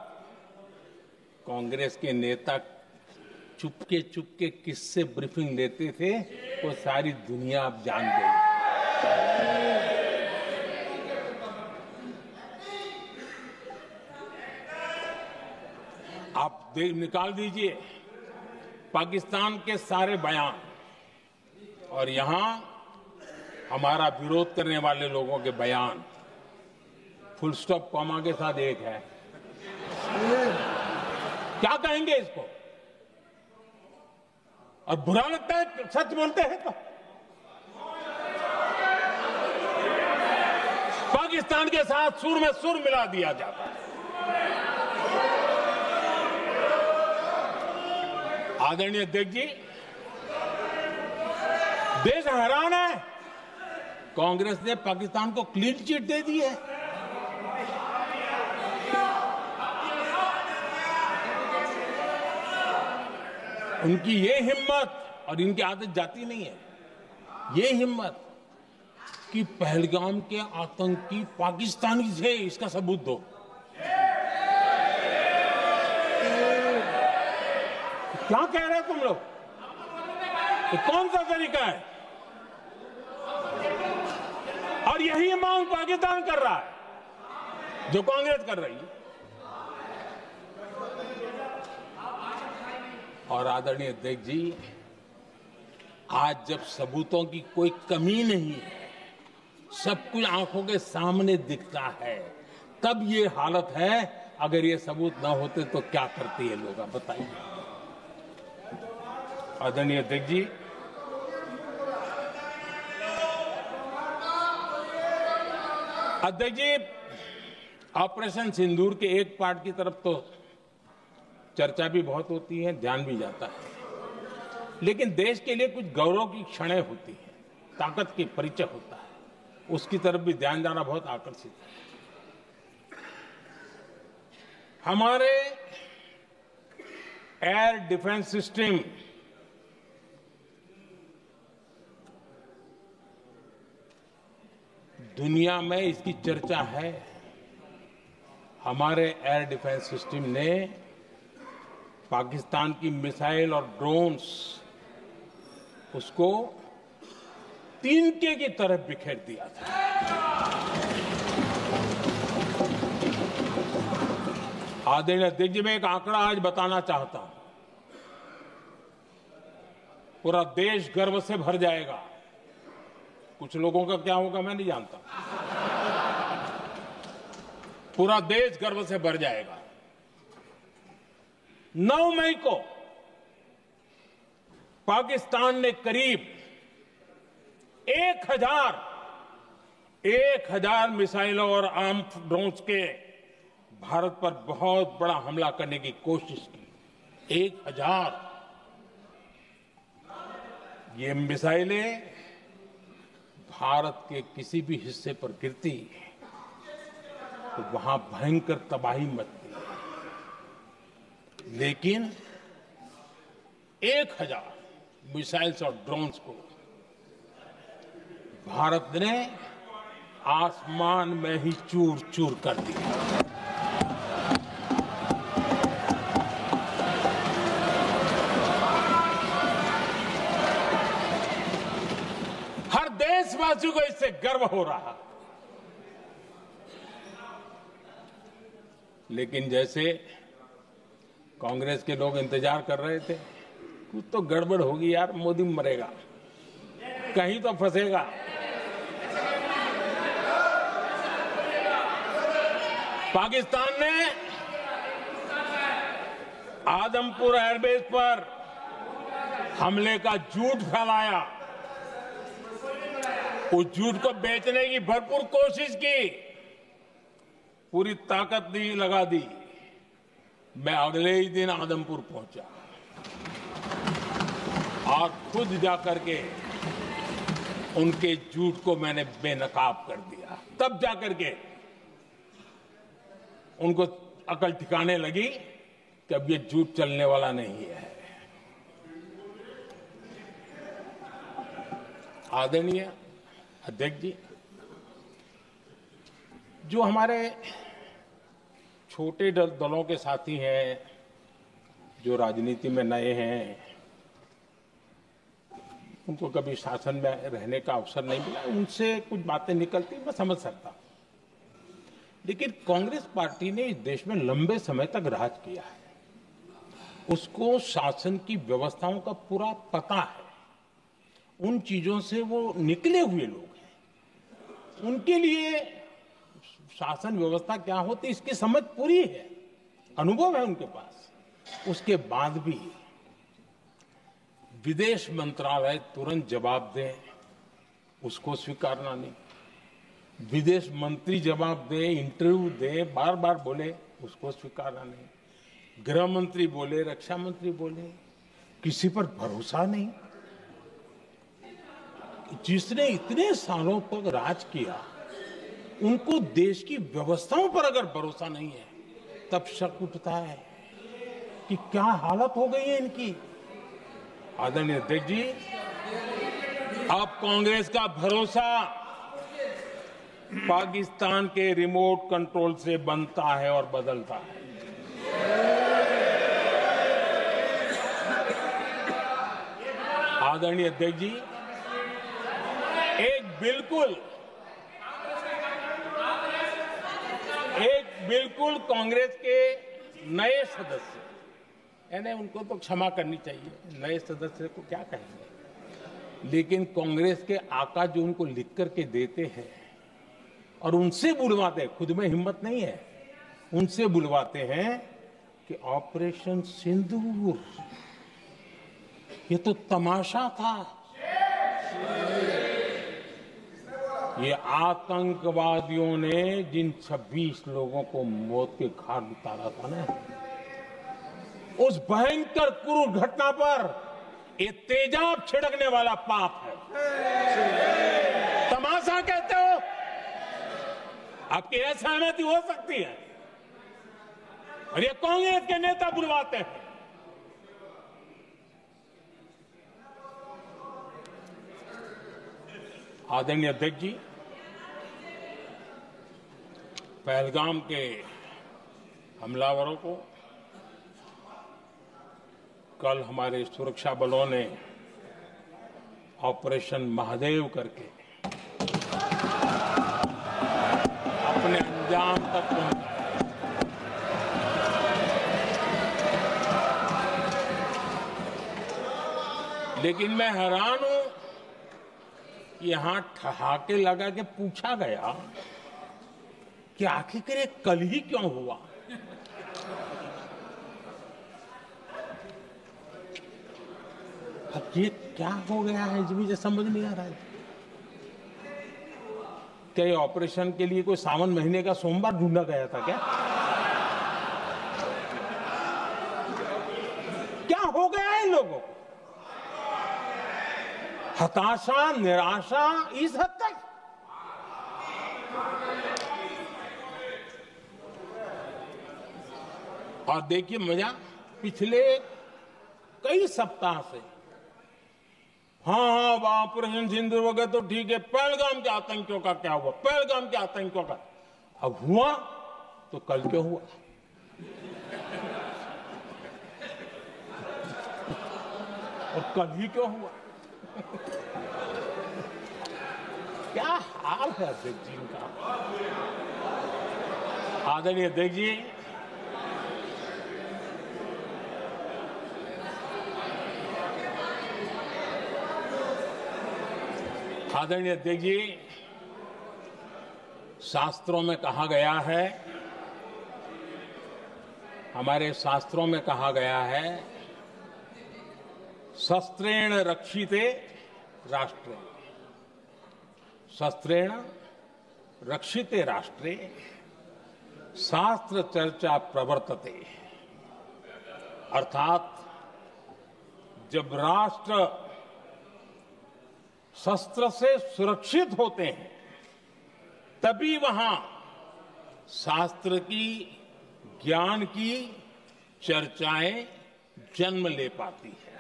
Speaker 3: कांग्रेस के नेता चुपके चुपके किससे ब्रीफिंग लेते थे वो सारी दुनिया अब जान गई। आप निकाल दीजिए पाकिस्तान के सारे बयान और यहां हमारा विरोध करने वाले लोगों के बयान, फुल स्टॉप कॉमा के साथ एक है। क्या कहेंगे इसको? और बुरा लगता है सच बोलते हैं तो। पाकिस्तान के साथ सुर में सुर मिला दिया जाता है। आदरणीय अध्यक्ष जी, देश हैरान है, कांग्रेस ने पाकिस्तान को क्लीन चिट दे दी है। उनकी ये हिम्मत, और इनकी आदत जाती नहीं है, ये हिम्मत कि पहलगाम के आतंकी पाकिस्तानी थे, इसका सबूत दो। क्या कह रहे हो तुम लोग? ये कौन सा तरीका है? और यही मांग पाकिस्तान कर रहा है जो कांग्रेस कर रही है। और आदरणीय अध्यक्ष जी, आज जब सबूतों की कोई कमी नहीं है, सब कुछ आंखों के सामने दिखता है, तब ये हालत है। अगर ये सबूत ना होते तो क्या करते ये लोग, आप बताइए। आदरणीय अध्यक्ष जी, ऑपरेशन सिंदूर के एक पार्ट की तरफ तो चर्चा भी बहुत होती है, ध्यान भी जाता है, लेकिन देश के लिए कुछ गौरव की क्षणें होती हैं, ताकत की परिचय होता है, उसकी तरफ भी ध्यान जाना बहुत आकर्षित है। हमारे एयर डिफेंस सिस्टम दुनिया में इसकी चर्चा है। हमारे एयर डिफेंस सिस्टम ने पाकिस्तान की मिसाइल और ड्रोन्स उसको तिनके की तरफ बिखेर दिया था। आदरणीय अध्यक्ष जी, मैं एक आंकड़ा आज बताना चाहता हूं, पूरा देश गर्व से भर जाएगा। कुछ लोगों का क्या होगा मैं नहीं जानता, पूरा देश गर्व से भर जाएगा। 9 मई को पाकिस्तान ने करीब 1000 मिसाइलों और आर्म्ड ड्रोन्स के भारत पर बहुत बड़ा हमला करने की कोशिश की। 1000 ये मिसाइलें भारत के किसी भी हिस्से पर गिरती तो वहां भयंकर तबाही मचती, लेकिन 1000 मिसाइल्स और ड्रोन्स को भारत ने आसमान में ही चूर चूर कर दिया। हर देशवासियों को इससे गर्व हो रहा। लेकिन जैसे कांग्रेस के लोग इंतजार कर रहे थे, कुछ तो गड़बड़ होगी यार, मोदी मरेगा, कहीं तो फंसेगा। पाकिस्तान ने आदमपुर एयरबेस पर हमले का झूठ फैलाया, उस झूठ को बेचने की भरपूर कोशिश की, पूरी ताकत दी लगा दी। मैं अगले ही दिन आदमपुर पहुंचा और खुद जाकर के उनके झूठ को मैंने बेनकाब कर दिया। तब जाकर के उनको अकल ठिकाने लगी कि अब ये झूठ चलने वाला नहीं है। आदरणीय अध्यक्ष जी, जो हमारे छोटे दलों के साथी हैं, जो राजनीति में नए हैं, उनको कभी शासन में रहने का अवसर नहीं मिला, उनसे कुछ बातें निकलती मैं समझ सकता हूं। लेकिन कांग्रेस पार्टी ने इस देश में लंबे समय तक राज किया है, उसको शासन की व्यवस्थाओं का पूरा पता है, उन चीजों से वो निकले हुए लोग हैं, उनके लिए शासन व्यवस्था क्या होती इसकी समझ पूरी है, अनुभव है उनके पास। उसके बाद भी विदेश मंत्रालय तुरंत जवाब दे, उसको स्वीकारना नहीं, विदेश मंत्री जवाब दे, इंटरव्यू दे, बार बार बोले, उसको स्वीकारना नहीं, गृह मंत्री बोले, रक्षा मंत्री बोले, किसी पर भरोसा नहीं। जिसने इतने सालों तक राज किया, उनको देश की व्यवस्थाओं पर अगर भरोसा नहीं है, तब शक उठता है कि क्या हालत हो गई है इनकी। आदरणीय अध्यक्ष जी, अब कांग्रेस का भरोसा पाकिस्तान के रिमोट कंट्रोल से बनता है और बदलता है। आदरणीय अध्यक्ष जी, एक बिल्कुल कांग्रेस के नए सदस्य, यानी उनको तो क्षमा करनी चाहिए, नए सदस्य को क्या कहेंगे, लेकिन कांग्रेस के आका जो उनको लिख करके देते हैं और उनसे बुलवाते हैं, खुद में हिम्मत नहीं है, उनसे बुलवाते हैं कि ऑपरेशन सिंदूर ये तो तमाशा था, ये आतंकवादियों ने जिन 26 लोगों को मौत के घाट उतारा था ना, उस भयंकर क्रूर घटना पर ये तेजाब छिड़कने वाला पाप है। तमाशा कहते हो? आपकी असहमति हो सकती है, और ये कांग्रेस के नेता बुलवाते हैं। आदरणीय अध्यक्ष जी, पहलगाम के हमलावरों को कल हमारे सुरक्षा बलों ने ऑपरेशन महादेव करके अपने अंजाम तक पहुंचाया। लेकिन मैं हैरान हूं, यहां ठहाके लगा के पूछा गया कि आखिर ये कल ही क्यों हुआ। अब ये क्या हो गया है, मुझे समझ नहीं आ रहा है। क्या ये ऑपरेशन के लिए कोई सावन महीने का सोमवार ढूंढा गया था क्या? क्या हो गया है इन लोगों को? हताशा, निराशा इस हद तक। और देखिए मजा, पिछले कई सप्ताह से हाँ ऑपरेशन सिंदूर वगैरह तो ठीक है, पहलगाम के आतंकियों का क्या हुआ, पहलगाम के आतंकियों का अब हुआ तो कल क्यों हुआ? और कल ही क्यों हुआ? क्या हाल है अध्यक्ष जी का। आदरणीय अध्यक्ष जी, आदरणीय अध्यक्ष जी, शास्त्रों में कहा गया है, हमारे शास्त्रों में कहा गया है, शस्त्रेण रक्षिते राष्ट्रे, शस्त्रेण रक्षिते राष्ट्रे शास्त्र चर्चा प्रवर्तते। अर्थात जब राष्ट्र शस्त्र से सुरक्षित होते हैं तभी वहां शास्त्र की, ज्ञान की चर्चाएं जन्म ले पाती है।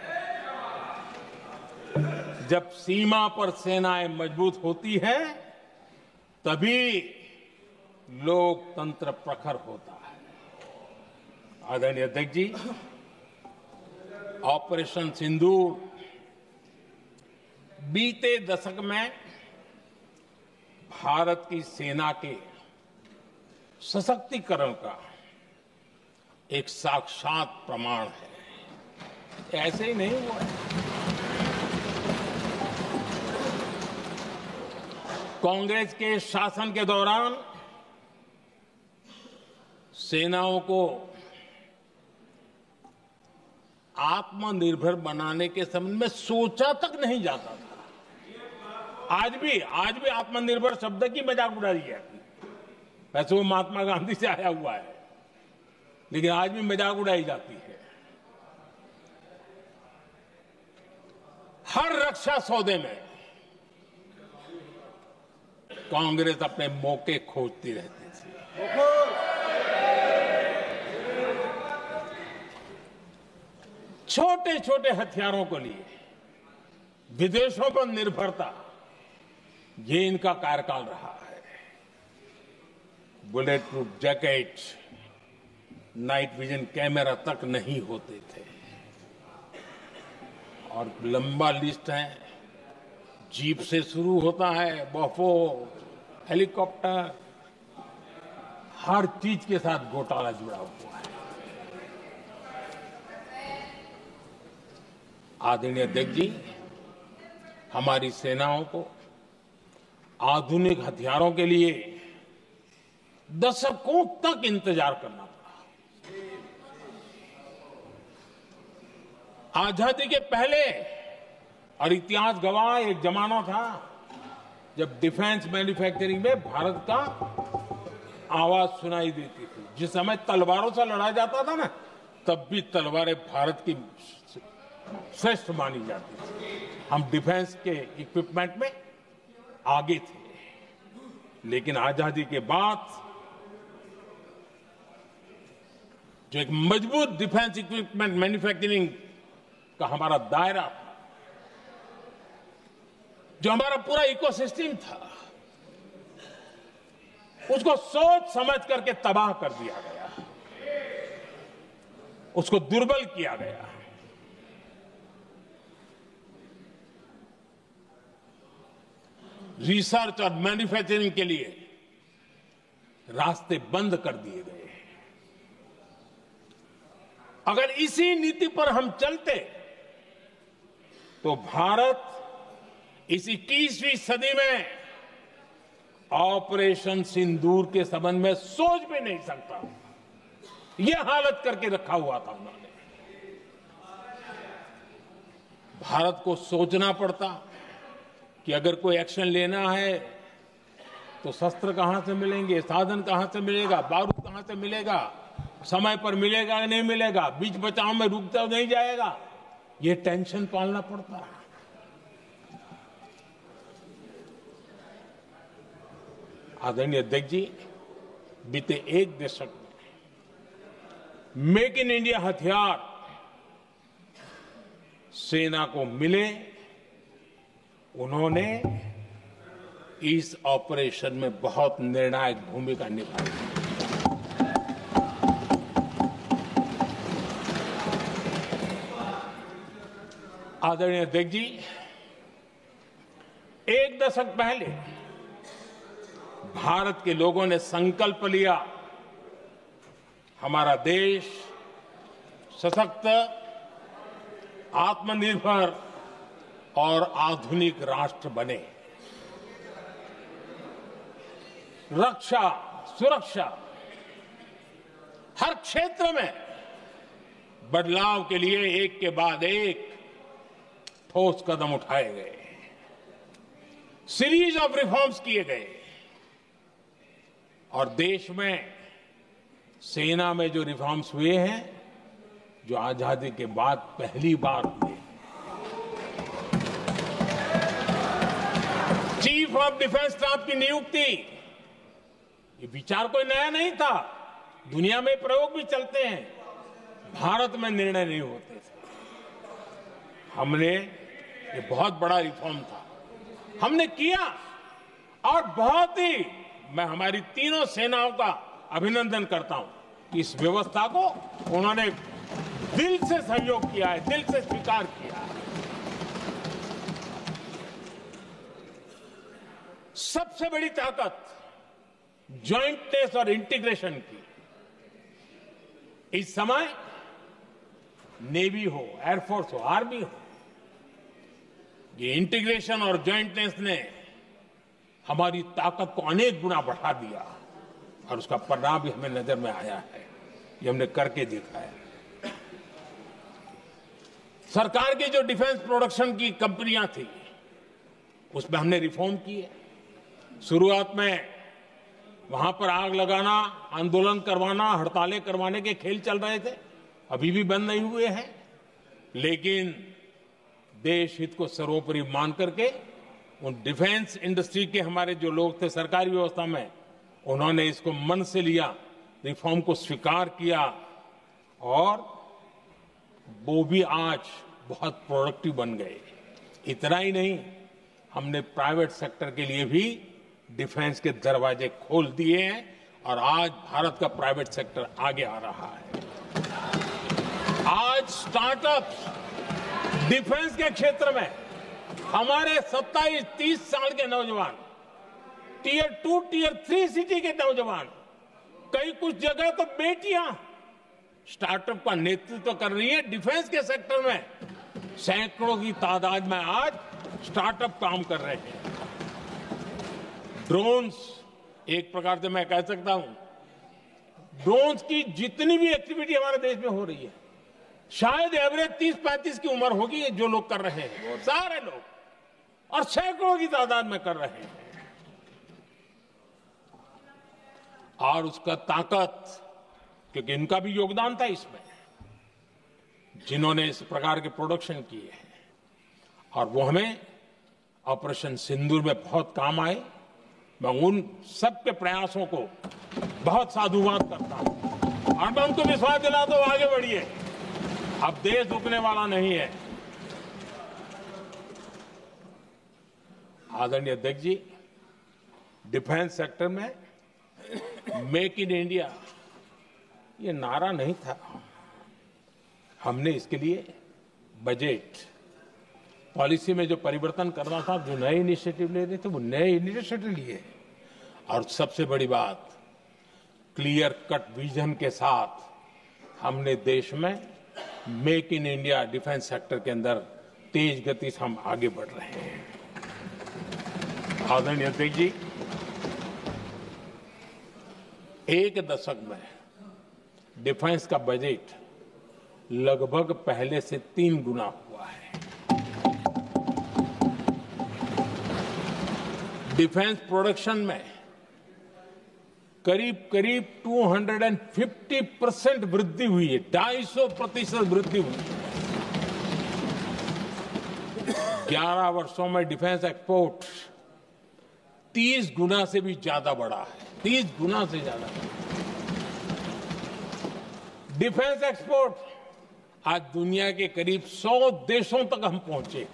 Speaker 3: जब सीमा पर सेनाएं मजबूत होती है तभी लोकतंत्र प्रखर होता है। आदरणीय अध्यक्ष जी, ऑपरेशन सिंदूर बीते दशक में भारत की सेना के सशक्तिकरण का एक साक्षात प्रमाण है। ऐसे ही नहीं हुआ है। कांग्रेस के शासन के दौरान सेनाओं को आत्मनिर्भर बनाने के संबंध में सोचा तक नहीं जाता था। आज भी आत्मनिर्भर शब्द की मजाक उड़ा रही है। वैसे वो महात्मा गांधी से आया हुआ है, लेकिन आज भी मजाक उड़ाई जाती है। हर रक्षा सौदे में कांग्रेस अपने मौके खोजती रहती थी। छोटे छोटे हथियारों को लिए विदेशों पर निर्भरता, ये इनका कार्यकाल रहा है। Bullet proof jacket, night vision camera तक नहीं होते थे और लंबा लिस्ट है। जीप से शुरू होता है, बफो, हेलीकॉप्टर, हर चीज के साथ घोटाला जुड़ा हुआ है। आदरणीय अध्यक्ष जी, हमारी सेनाओं को आधुनिक हथियारों के लिए दशकों तक इंतजार करना पड़ा। आजादी के पहले, और इतिहास गवाह, एक जमाना था जब डिफेंस मैन्युफैक्चरिंग में भारत का आवाज सुनाई देती थी। जिस समय तलवारों से लड़ा जाता था ना, तब भी तलवारें भारत की श्रेष्ठ मानी जाती थी। हम डिफेंस के इक्विपमेंट में आगे थे। लेकिन आजादी के बाद जो एक मजबूत डिफेंस इक्विपमेंट मैन्युफैक्चरिंग का हमारा दायरा था, जो हमारा पूरा इकोसिस्टम था, उसको सोच समझ करके तबाह कर दिया गया, उसको दुर्बल किया गया। रिसर्च और मैन्युफैक्चरिंग के लिए रास्ते बंद कर दिए गए। अगर इसी नीति पर हम चलते तो भारत इस 21वीं सदी में ऑपरेशन सिंदूर के संबंध में सोच भी नहीं सकता। यह हालत करके रखा हुआ था उन्होंने। भारत को सोचना पड़ता कि अगर कोई एक्शन लेना है तो शस्त्र कहां से मिलेंगे, साधन कहां से मिलेगा, बारूद कहां से मिलेगा, समय पर मिलेगा या नहीं मिलेगा, बीच बचाव में रुक तो नहीं जाएगा। ये टेंशन पालना पड़ता है। आदरणीय अध्यक्ष जी, बीते एक दशक में मेक इन इंडिया हथियार सेना को मिले, उन्होंने इस ऑपरेशन में बहुत निर्णायक भूमिका निभाई। आदरणीय अध्यक्ष जी, एक दशक पहले भारत के लोगों ने संकल्प लिया, हमारा देश सशक्त, आत्मनिर्भर और आधुनिक राष्ट्र बने। रक्षा, सुरक्षा, हर क्षेत्र में बदलाव के लिए एक के बाद एक ठोस कदम उठाए गए, सीरीज ऑफ रिफॉर्म्स किए गए और देश में सेना में जो रिफॉर्म्स हुए हैं, जो आजादी के बाद पहली बार हुए। चीफ ऑफ डिफेंस स्टाफ की नियुक्ति, ये विचार कोई नया नहीं था, दुनिया में प्रयोग भी चलते हैं, भारत में निर्णय नहीं होते थे। हमने, ये बहुत बड़ा रिफॉर्म था, हमने किया और बहुत ही, मैं हमारी तीनों सेनाओं का अभिनंदन करता हूं कि इस व्यवस्था को उन्होंने दिल से सहयोग किया है, दिल से स्वीकार किया है। सबसे बड़ी ताकत ज्वाइंटनेस और इंटीग्रेशन की। इस समय नेवी हो, एयरफोर्स हो, आर्मी हो, ये इंटीग्रेशन और ज्वाइंटनेस ने हमारी ताकत को अनेक गुना बढ़ा दिया और उसका परिणाम भी हमें नजर में आया है। ये हमने करके दिखाया। सरकार की जो डिफेंस प्रोडक्शन की कंपनियां थी, उसमें हमने रिफॉर्म किए। शुरुआत में वहां पर आग लगाना, आंदोलन करवाना, हड़तालें करवाने के खेल चल रहे थे, अभी भी बंद नहीं हुए हैं। लेकिन देश हित को सर्वोपरि मान करके उन डिफेंस इंडस्ट्री के हमारे जो लोग थे सरकारी व्यवस्था में, उन्होंने इसको मन से लिया, रिफॉर्म को स्वीकार किया और वो भी आज बहुत प्रोडक्टिव बन गए। इतना ही नहीं, हमने प्राइवेट सेक्टर के लिए भी डिफेंस के दरवाजे खोल दिए हैं और आज भारत का प्राइवेट सेक्टर आगे आ रहा है। आज स्टार्टअप्स डिफेंस के क्षेत्र में हमारे 27-30 साल के नौजवान, टियर 2, टियर 3 सिटी के नौजवान, कई कुछ जगह तो बेटियां स्टार्टअप का नेतृत्व कर रही है। डिफेंस के सेक्टर में सैकड़ों की तादाद में आज स्टार्टअप काम कर रहे हैं। ड्रोन्स, एक प्रकार से मैं कह सकता हूं, ड्रोन्स की जितनी भी एक्टिविटी हमारे देश में हो रही है, शायद एवरेज 30-35 की उम्र होगी जो लोग कर रहे हैं, वो सारे लोग, और सैकड़ों की तादाद में कर रहे हैं। और उसका ताकत, क्योंकि इनका भी योगदान था इसमें, जिन्होंने इस प्रकार के प्रोडक्शन किए हैं, और वो हमें ऑपरेशन सिंदूर में बहुत काम आए। मैं उन सबके प्रयासों को बहुत साधुवाद करता हूं और मैं उनको विश्वास दिलाता हूं, आगे बढ़िए, अब देश रुकने वाला नहीं है। आदरणीय अध्यक्ष जी, डिफेंस सेक्टर में मेक इन इंडिया ये नारा नहीं था। हमने इसके लिए बजट पॉलिसी में जो परिवर्तन करना था, जो नए इनिशिएटिव ले रहे थे, वो नए इनिशिएटिव लिए। और सबसे बड़ी बात, क्लियर कट विजन के साथ हमने देश में make in India defence sector के अंदर तेज गति से हम आगे बढ़ रहे हैं। आदरणीय अध्यक्ष जी, एक दशक में डिफेंस का बजट लगभग पहले से 3 गुना हुआ है। डिफेंस प्रोडक्शन में करीब 250% वृद्धि हुई है, 250% वृद्धि हुई है। 11 वर्षों में डिफेंस एक्सपोर्ट 30 गुना से भी ज्यादा बढ़ा है, 30 गुना से ज्यादा। डिफेंस एक्सपोर्ट आज दुनिया के करीब 100 देशों तक हम पहुंचे।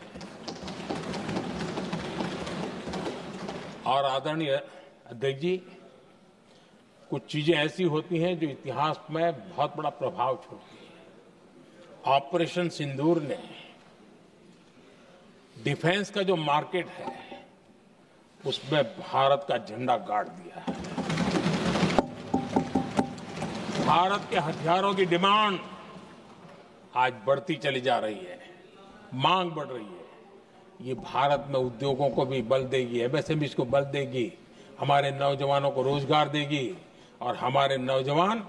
Speaker 3: और आदरणीय अध्यक्ष जी, कुछ चीजें ऐसी होती हैं जो इतिहास में बहुत बड़ा प्रभाव छोड़ती हैं। ऑपरेशन सिंदूर ने डिफेंस का जो मार्केट है उसमें भारत का झंडा गाड़ दिया है। भारत के हथियारों की डिमांड आज बढ़ती चली जा रही है, मांग बढ़ रही है। ये भारत में उद्योगों को भी बल देगी, एमएसएमई को बल देगी, हमारे नौजवानों को रोजगार देगी, और हमारे नौजवान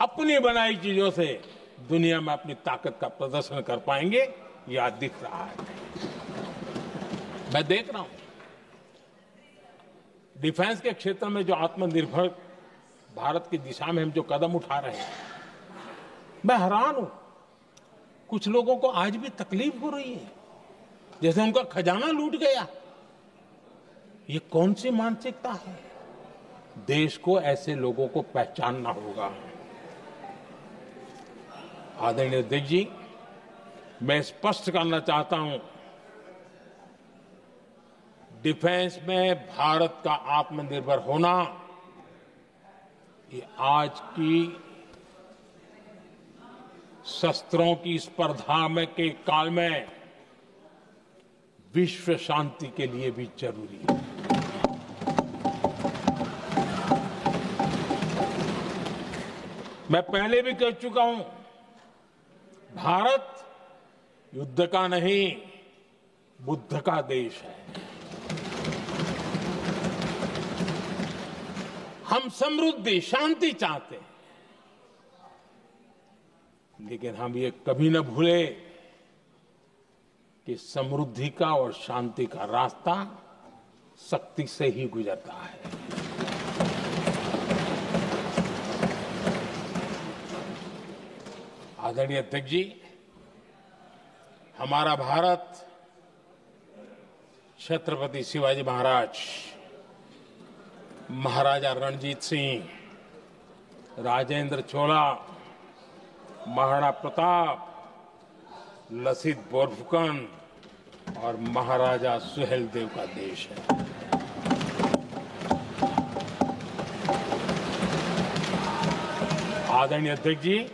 Speaker 3: अपनी बनाई चीजों से दुनिया में अपनी ताकत का प्रदर्शन कर पाएंगे। ये आज दिख रहा है, मैं देख रहा हूं। डिफेंस के क्षेत्र में जो आत्मनिर्भर भारत की दिशा में हम जो कदम उठा रहे हैं, मैं हैरान हूं। कुछ लोगों को आज भी तकलीफ हो रही है, जैसे उनका खजाना लूट गया। ये कौन सी मानसिकता है? देश को ऐसे लोगों को पहचानना होगा। आदरणीय अध्यक्ष जी, मैं स्पष्ट करना चाहता हूं, डिफेंस में भारत का आत्मनिर्भर होना ये आज की शस्त्रों की स्पर्धा में के काल में विश्व शांति के लिए भी जरूरी है। मैं पहले भी कह चुका हूं, भारत युद्ध का नहीं, बुद्ध का देश है। हम समृद्धि, शांति चाहते हैं, लेकिन हम ये कभी न भूले कि समृद्धि का और शांति का रास्ता शक्ति से ही गुजरता है। आदरणीय अध्यक्ष जी, हमारा भारत छत्रपति शिवाजी महाराज, महाराजा रणजीत सिंह, राजेंद्र चोला, महाराणा प्रताप, लसित बोरफुकन और महाराजा सुहेलदेव का देश है। आदरणीय अध्यक्ष जी,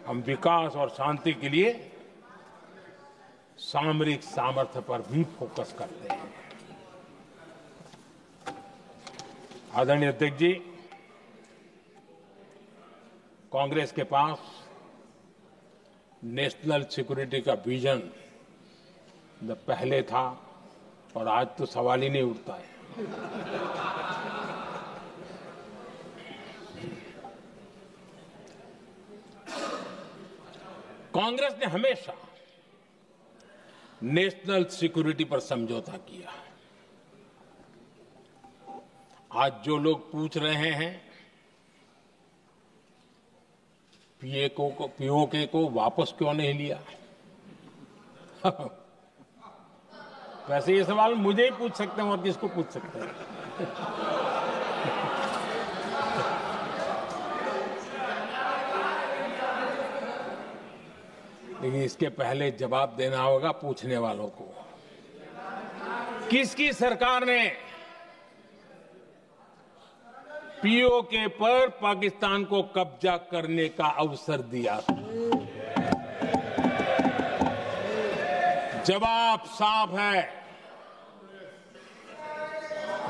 Speaker 3: हम विकास और शांति के लिए सामरिक सामर्थ्य पर भी फोकस करते हैं। आदरणीय अध्यक्ष जी, कांग्रेस के पास नेशनल सिक्योरिटी का विजन पहले था और आज तो सवाल ही नहीं उठता है। कांग्रेस ने हमेशा नेशनल सिक्योरिटी पर समझौता किया। आज जो लोग पूछ रहे हैं पीओके को वापस क्यों नहीं लिया, वैसे ये सवाल मुझे ही पूछ सकते हैं और किसको पूछ सकते हैं। लेकिन इसके पहले जवाब देना होगा पूछने वालों को। किसकी सरकार ने पीओके पर पाकिस्तान को कब्जा करने का अवसर दिया? जवाब साफ है,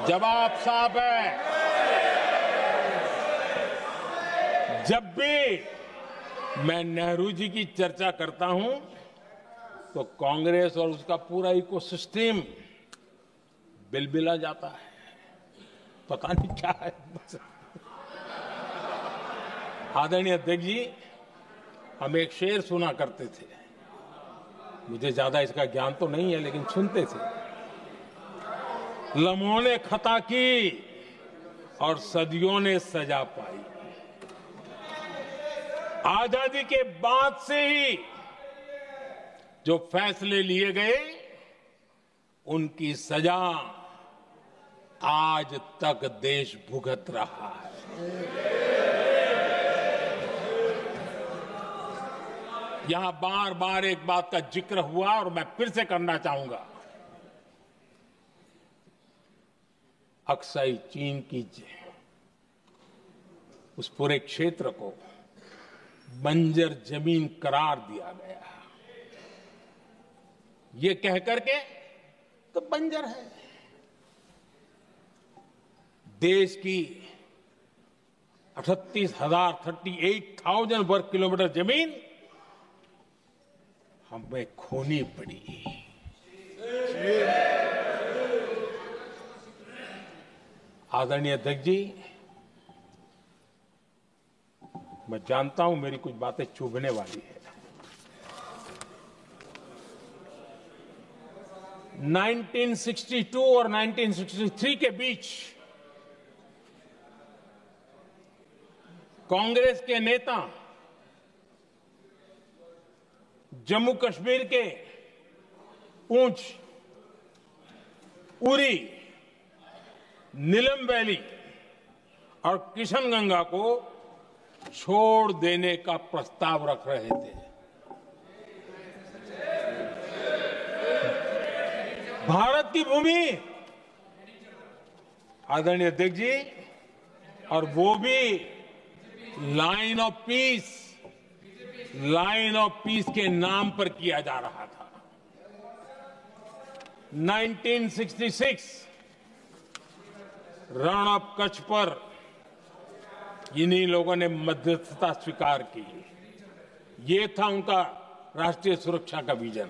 Speaker 3: जवाब साफ है। जब भी मैं नेहरू जी की चर्चा करता हूं तो कांग्रेस और उसका पूरा इकोसिस्टम बिलबिला जाता है, पता नहीं क्या है। आदरणीय अध्यक्ष जी, हम एक शेर सुना करते थे, मुझे ज्यादा इसका ज्ञान तो नहीं है लेकिन सुनते थे। लम्हों ने खता की और सदियों ने सजा पाई। आजादी के बाद से ही जो फैसले लिए गए उनकी सजा आज तक देश भुगत रहा है। यहां बार बार एक बात का जिक्र हुआ और मैं फिर से करना चाहूंगा। अक्साई चीन की उस पूरे क्षेत्र को बंजर जमीन करार दिया गया, ये कहकर के तो बंजर है। देश की 38,000 वर्ग किलोमीटर जमीन हमें खोनी पड़ी। आदरणीय अध्यक्ष जी, मैं जानता हूं मेरी कुछ बातें चुभने वाली है। 1962 और 1963 के बीच कांग्रेस के नेता जम्मू कश्मीर के पूंछ, उरी, नीलम वैली और किशनगंगा को छोड़ देने का प्रस्ताव रख रहे थे। भारत की भूमि, आदरणीय अध्यक्ष जी, और वो भी लाइन ऑफ पीस के नाम पर किया जा रहा था। 1966 रण ऑफ कच्छ पर इन्हीं लोगों ने मध्यस्थता स्वीकार की। ये था उनका राष्ट्रीय सुरक्षा का विजन।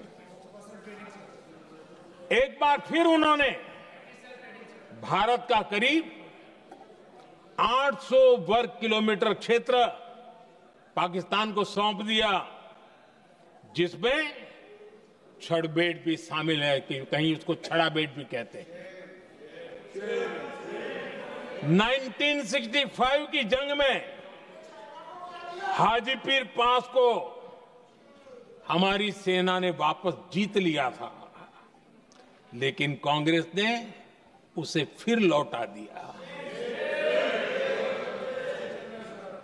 Speaker 3: एक बार फिर उन्होंने भारत का करीब 800 वर्ग किलोमीटर क्षेत्र पाकिस्तान को सौंप दिया, जिसमें छड़बेट भी शामिल है, कि कहीं उसको छड़ाबेट भी कहते हैं। 1965 की जंग में हाजीपीर पास को हमारी सेना ने वापस जीत लिया था, लेकिन कांग्रेस ने उसे फिर लौटा दिया।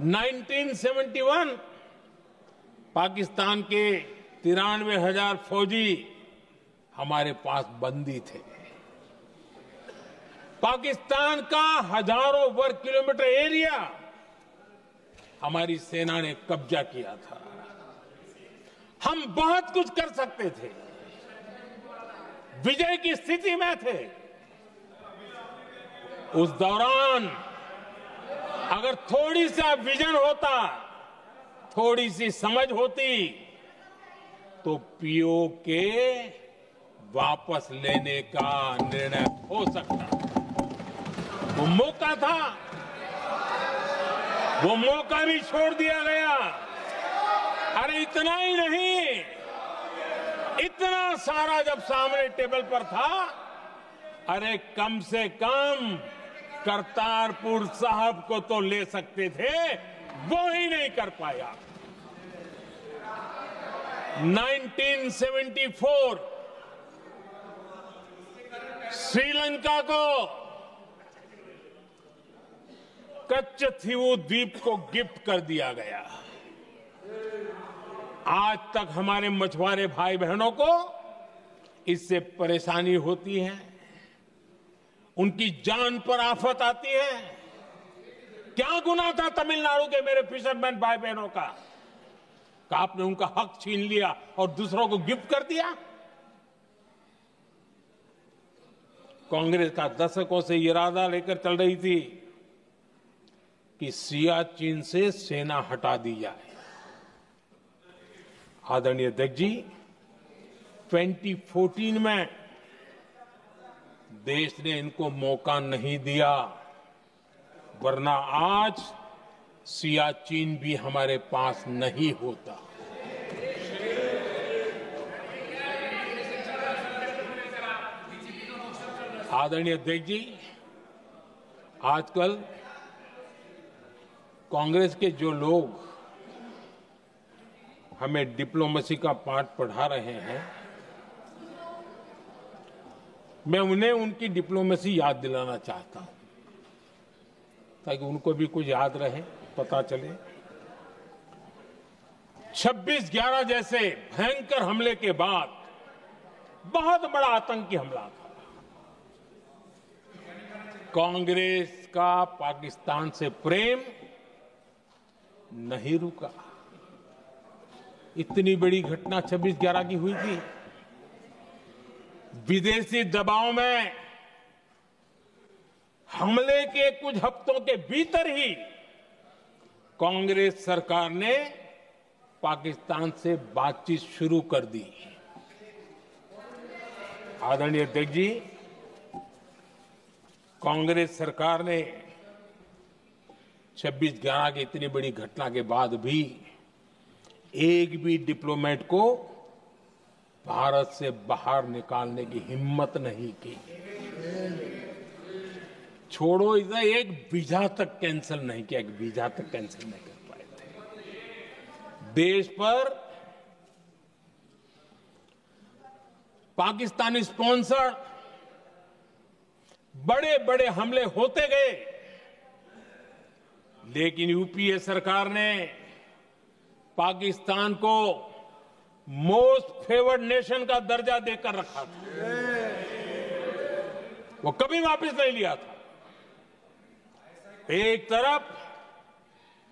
Speaker 3: 1971 पाकिस्तान के 93,000 फौजी हमारे पास बंदी थे। पाकिस्तान का हजारों वर्ग किलोमीटर एरिया हमारी सेना ने कब्जा किया था। हम बहुत कुछ कर सकते थे, विजय की स्थिति में थे। उस दौरान अगर थोड़ी सा विजन होता, थोड़ी सी समझ होती, तो पीओके वापस लेने का निर्णय हो सकता। वो मौका था, वो मौका भी छोड़ दिया गया। अरे इतना ही नहीं, इतना सारा जब सामने टेबल पर था, अरे कम से कम करतारपुर साहब को तो ले सकते थे, वो ही नहीं कर पाया। 1974 श्रीलंका को कच्चथीवू द्वीप को गिफ्ट कर दिया गया। आज तक हमारे मछुआरे भाई बहनों को इससे परेशानी होती है, उनकी जान पर आफत आती है। क्या गुनाह था तमिलनाडु के मेरे फिशरमैन भाई बहनों का कि आपने उनका हक छीन लिया और दूसरों को गिफ्ट कर दिया? कांग्रेस का दशकों से इरादा लेकर चल रही थी कि सियाचिन से सेना हटा दी जाए। आदरणीय अध्यक्ष जी, 2014 में देश ने इनको मौका नहीं दिया, वरना आज सियाचिन भी हमारे पास नहीं होता। आदरणीय अध्यक्ष जी, आजकल कांग्रेस के जो लोग हमें डिप्लोमेसी का पाठ पढ़ा रहे हैं, मैं उन्हें उनकी डिप्लोमेसी याद दिलाना चाहता हूं, ताकि उनको भी कुछ याद रहे, पता चले। 26/11 जैसे भयंकर हमले के बाद बहुत बड़ा आतंकी हमला था। कांग्रेस का पाकिस्तान से प्रेम नहीं रुका। इतनी बड़ी घटना 26/11 की हुई थी। विदेशी दबाव में हमले के कुछ हफ्तों के भीतर ही कांग्रेस सरकार ने पाकिस्तान से बातचीत शुरू कर दी। आदरणीय अध्यक्ष जी, कांग्रेस सरकार ने 26/11 की इतनी बड़ी घटना के बाद भी एक भी डिप्लोमेट को भारत से बाहर निकालने की हिम्मत नहीं की। छोड़ो इधर, एक वीजा तक कैंसिल नहीं किया, एक वीजा तक कैंसिल नहीं कर पाए थे। देश पर पाकिस्तानी स्पॉन्सर बड़े बड़े हमले होते गए, लेकिन यूपीए सरकार ने पाकिस्तान को मोस्ट फेवर्ड नेशन का दर्जा देकर रखा था। वो कभी वापस नहीं लिया था। एक तरफ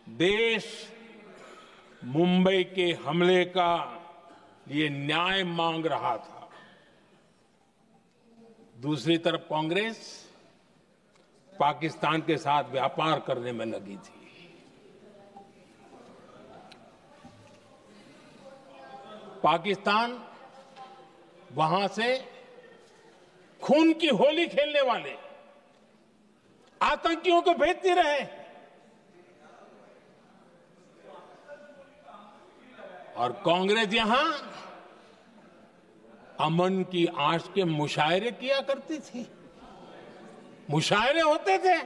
Speaker 3: देश मुंबई के हमले का लिए न्याय मांग रहा था, दूसरी तरफ कांग्रेस पाकिस्तान के साथ व्यापार करने में लगी थी। पाकिस्तान वहां से खून की होली खेलने वाले आतंकियों को भेजते रहे, और कांग्रेस यहां अमन की आश के मुशायरे किया करती थी। मुशायरे होते थे।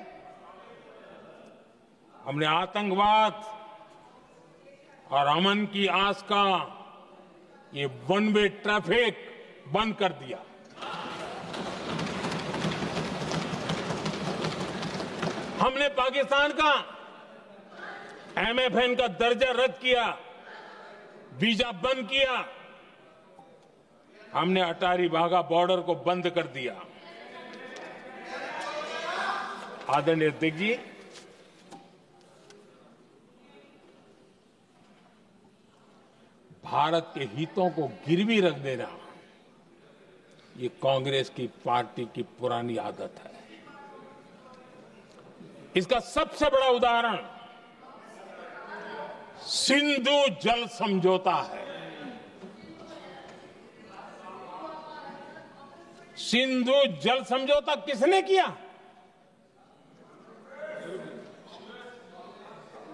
Speaker 3: हमने आतंकवाद और अमन की आस का ये वन वे ट्रैफिक बंद कर दिया। हमने पाकिस्तान का एमएफएन का दर्जा रद्द किया, वीजा बंद किया। हमने अटारी वाघा बॉर्डर को बंद कर दिया। आदरणीय अध्यक्ष जी, भारत के हितों को गिरवी रख देना ये कांग्रेस की पार्टी की पुरानी आदत है। इसका सबसे बड़ा उदाहरण सिंधु जल समझौता है। सिंधु जल समझौता किसने किया?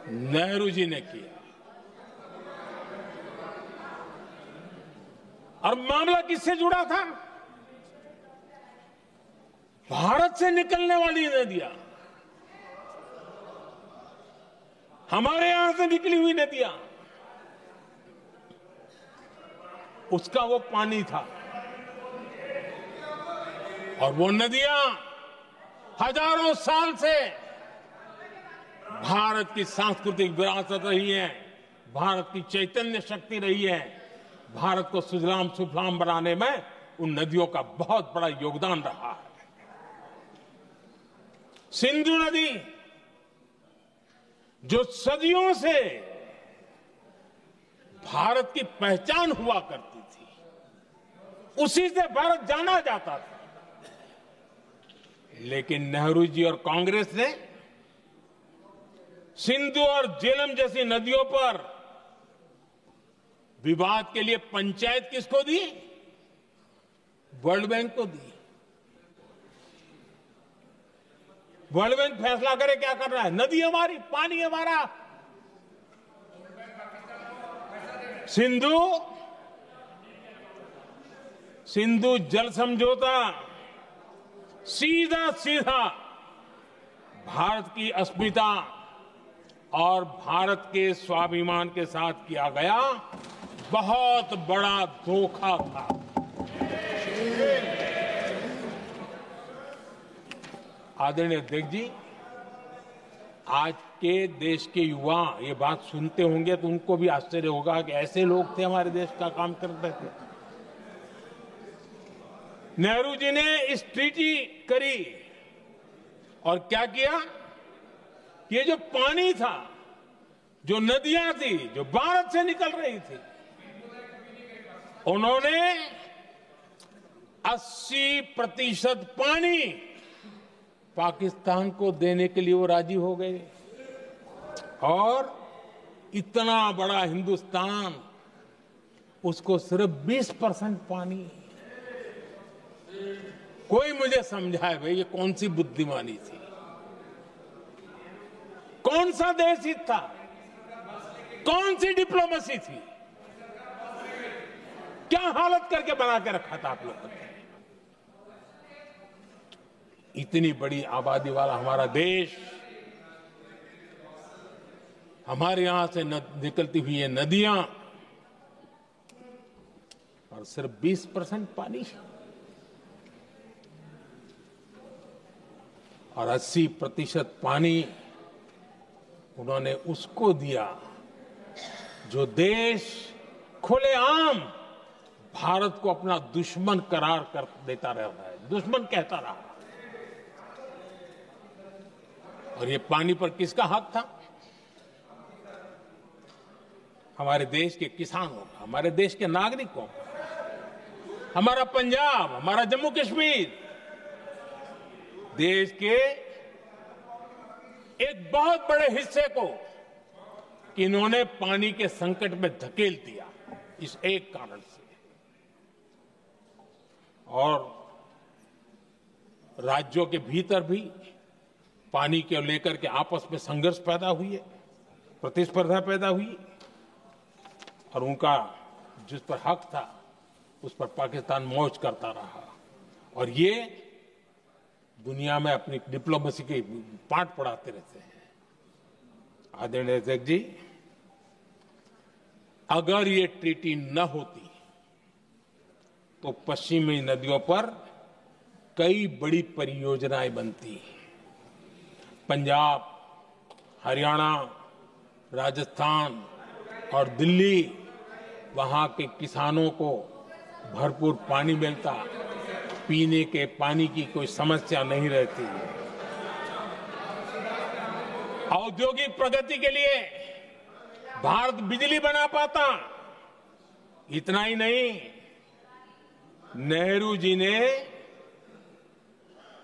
Speaker 3: नेहरू जी ने किया। और मामला किससे जुड़ा था? भारत से निकलने वाली नदियां, हमारे यहां से निकली हुई नदियां, उसका वो पानी था। और वो नदियां हजारों साल से भारत की सांस्कृतिक विरासत रही है, भारत की चैतन्य शक्ति रही है। भारत को सुजलाम सुफलाम बनाने में उन नदियों का बहुत बड़ा योगदान रहा है। सिंधु नदी जो सदियों से भारत की पहचान हुआ करती थी, उसी से भारत जाना जाता था। लेकिन नेहरू जी और कांग्रेस ने सिंधु और झेलम जैसी नदियों पर विवाद के लिए पंचायत किसको दी? वर्ल्ड बैंक को दी। वर्ल्ड बैंक फैसला करे क्या कर रहा है। नदी हमारी, पानी हमारा। सिंधु जल समझौता सीधा सीधा भारत की अस्मिता और भारत के स्वाभिमान के साथ किया गया बहुत बड़ा धोखा था। आदरणीय अध्यक्ष जी, आज के देश के युवा ये बात सुनते होंगे तो उनको भी आश्चर्य होगा कि ऐसे लोग थे हमारे देश का काम करते थे। नेहरू जी ने इस ट्रीटी करी और क्या किया? ये जो पानी था, जो नदियां थी, जो भारत से निकल रही थी, उन्होंने 80% पानी पाकिस्तान को देने के लिए वो राजी हो गए। और इतना बड़ा हिंदुस्तान, उसको सिर्फ 20% पानी। कोई मुझे समझाए भाई ये कौन सी बुद्धिमानी थी, कौन सा देश हित था, कौन सी डिप्लोमेसी थी, क्या हालत करके बना के रखा था आप लोगों ने। इतनी बड़ी आबादी वाला हमारा देश, हमारे यहां से निकलती हुई ये नदियां, और सिर्फ 20% पानी, और 80% पानी उन्होंने उसको दिया जो देश खुलेआम भारत को अपना दुश्मन करार कर देता रहा है, दुश्मन कहता रहा। और ये पानी पर किसका हक था? हमारे देश के किसानों का, हमारे देश के नागरिकों का, हमारा पंजाब, हमारा जम्मू कश्मीर, देश के एक बहुत बड़े हिस्से को इन्होंने पानी के संकट में धकेल दिया, इस एक कारण से। और राज्यों के भीतर भी पानी को लेकर के आपस में संघर्ष पैदा हुई है, प्रतिस्पर्धा पैदा हुई, और उनका जिस पर हक था उस पर पाकिस्तान मौज करता रहा। और ये दुनिया में अपनी डिप्लोमेसी के पाठ पढ़ाते रहते हैं। आदरणीय अध्यक्ष जी, अगर ये ट्रीटी न होती तो पश्चिमी नदियों पर कई बड़ी परियोजनाएं बनती। पंजाब, हरियाणा, राजस्थान और दिल्ली, वहां के किसानों को भरपूर पानी मिलता, पीने के पानी की कोई समस्या नहीं रहती। औद्योगिक प्रगति के लिए भारत बिजली बना पाता। इतना ही नहीं, नेहरू जी ने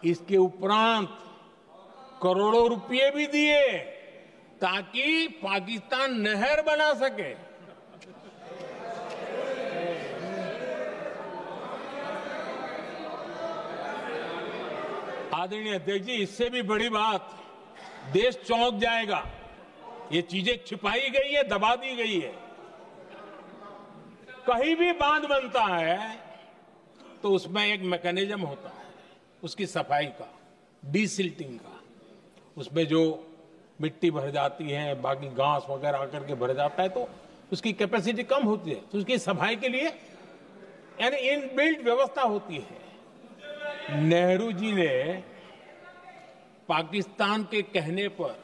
Speaker 3: इसके उपरांत करोड़ों रुपए भी दिए ताकि पाकिस्तान नहर बना सके। आदरणीय अध्यक्ष जी, इससे भी बड़ी बात, देश चौंक जाएगा। ये चीजें छिपाई गई है, दबा दी गई है। कहीं भी बांध बनता है तो उसमें एक मैकेनिज्म होता है उसकी सफाई का, डीसिल्टिंग का। उसमें जो मिट्टी भर जाती है, बाकी घास वगैरह आकर के भर जाता है तो उसकी कैपेसिटी कम होती है, तो उसकी सफाई के लिए यानी इनबिल्ट व्यवस्था होती है। नेहरू जी ने पाकिस्तान के कहने पर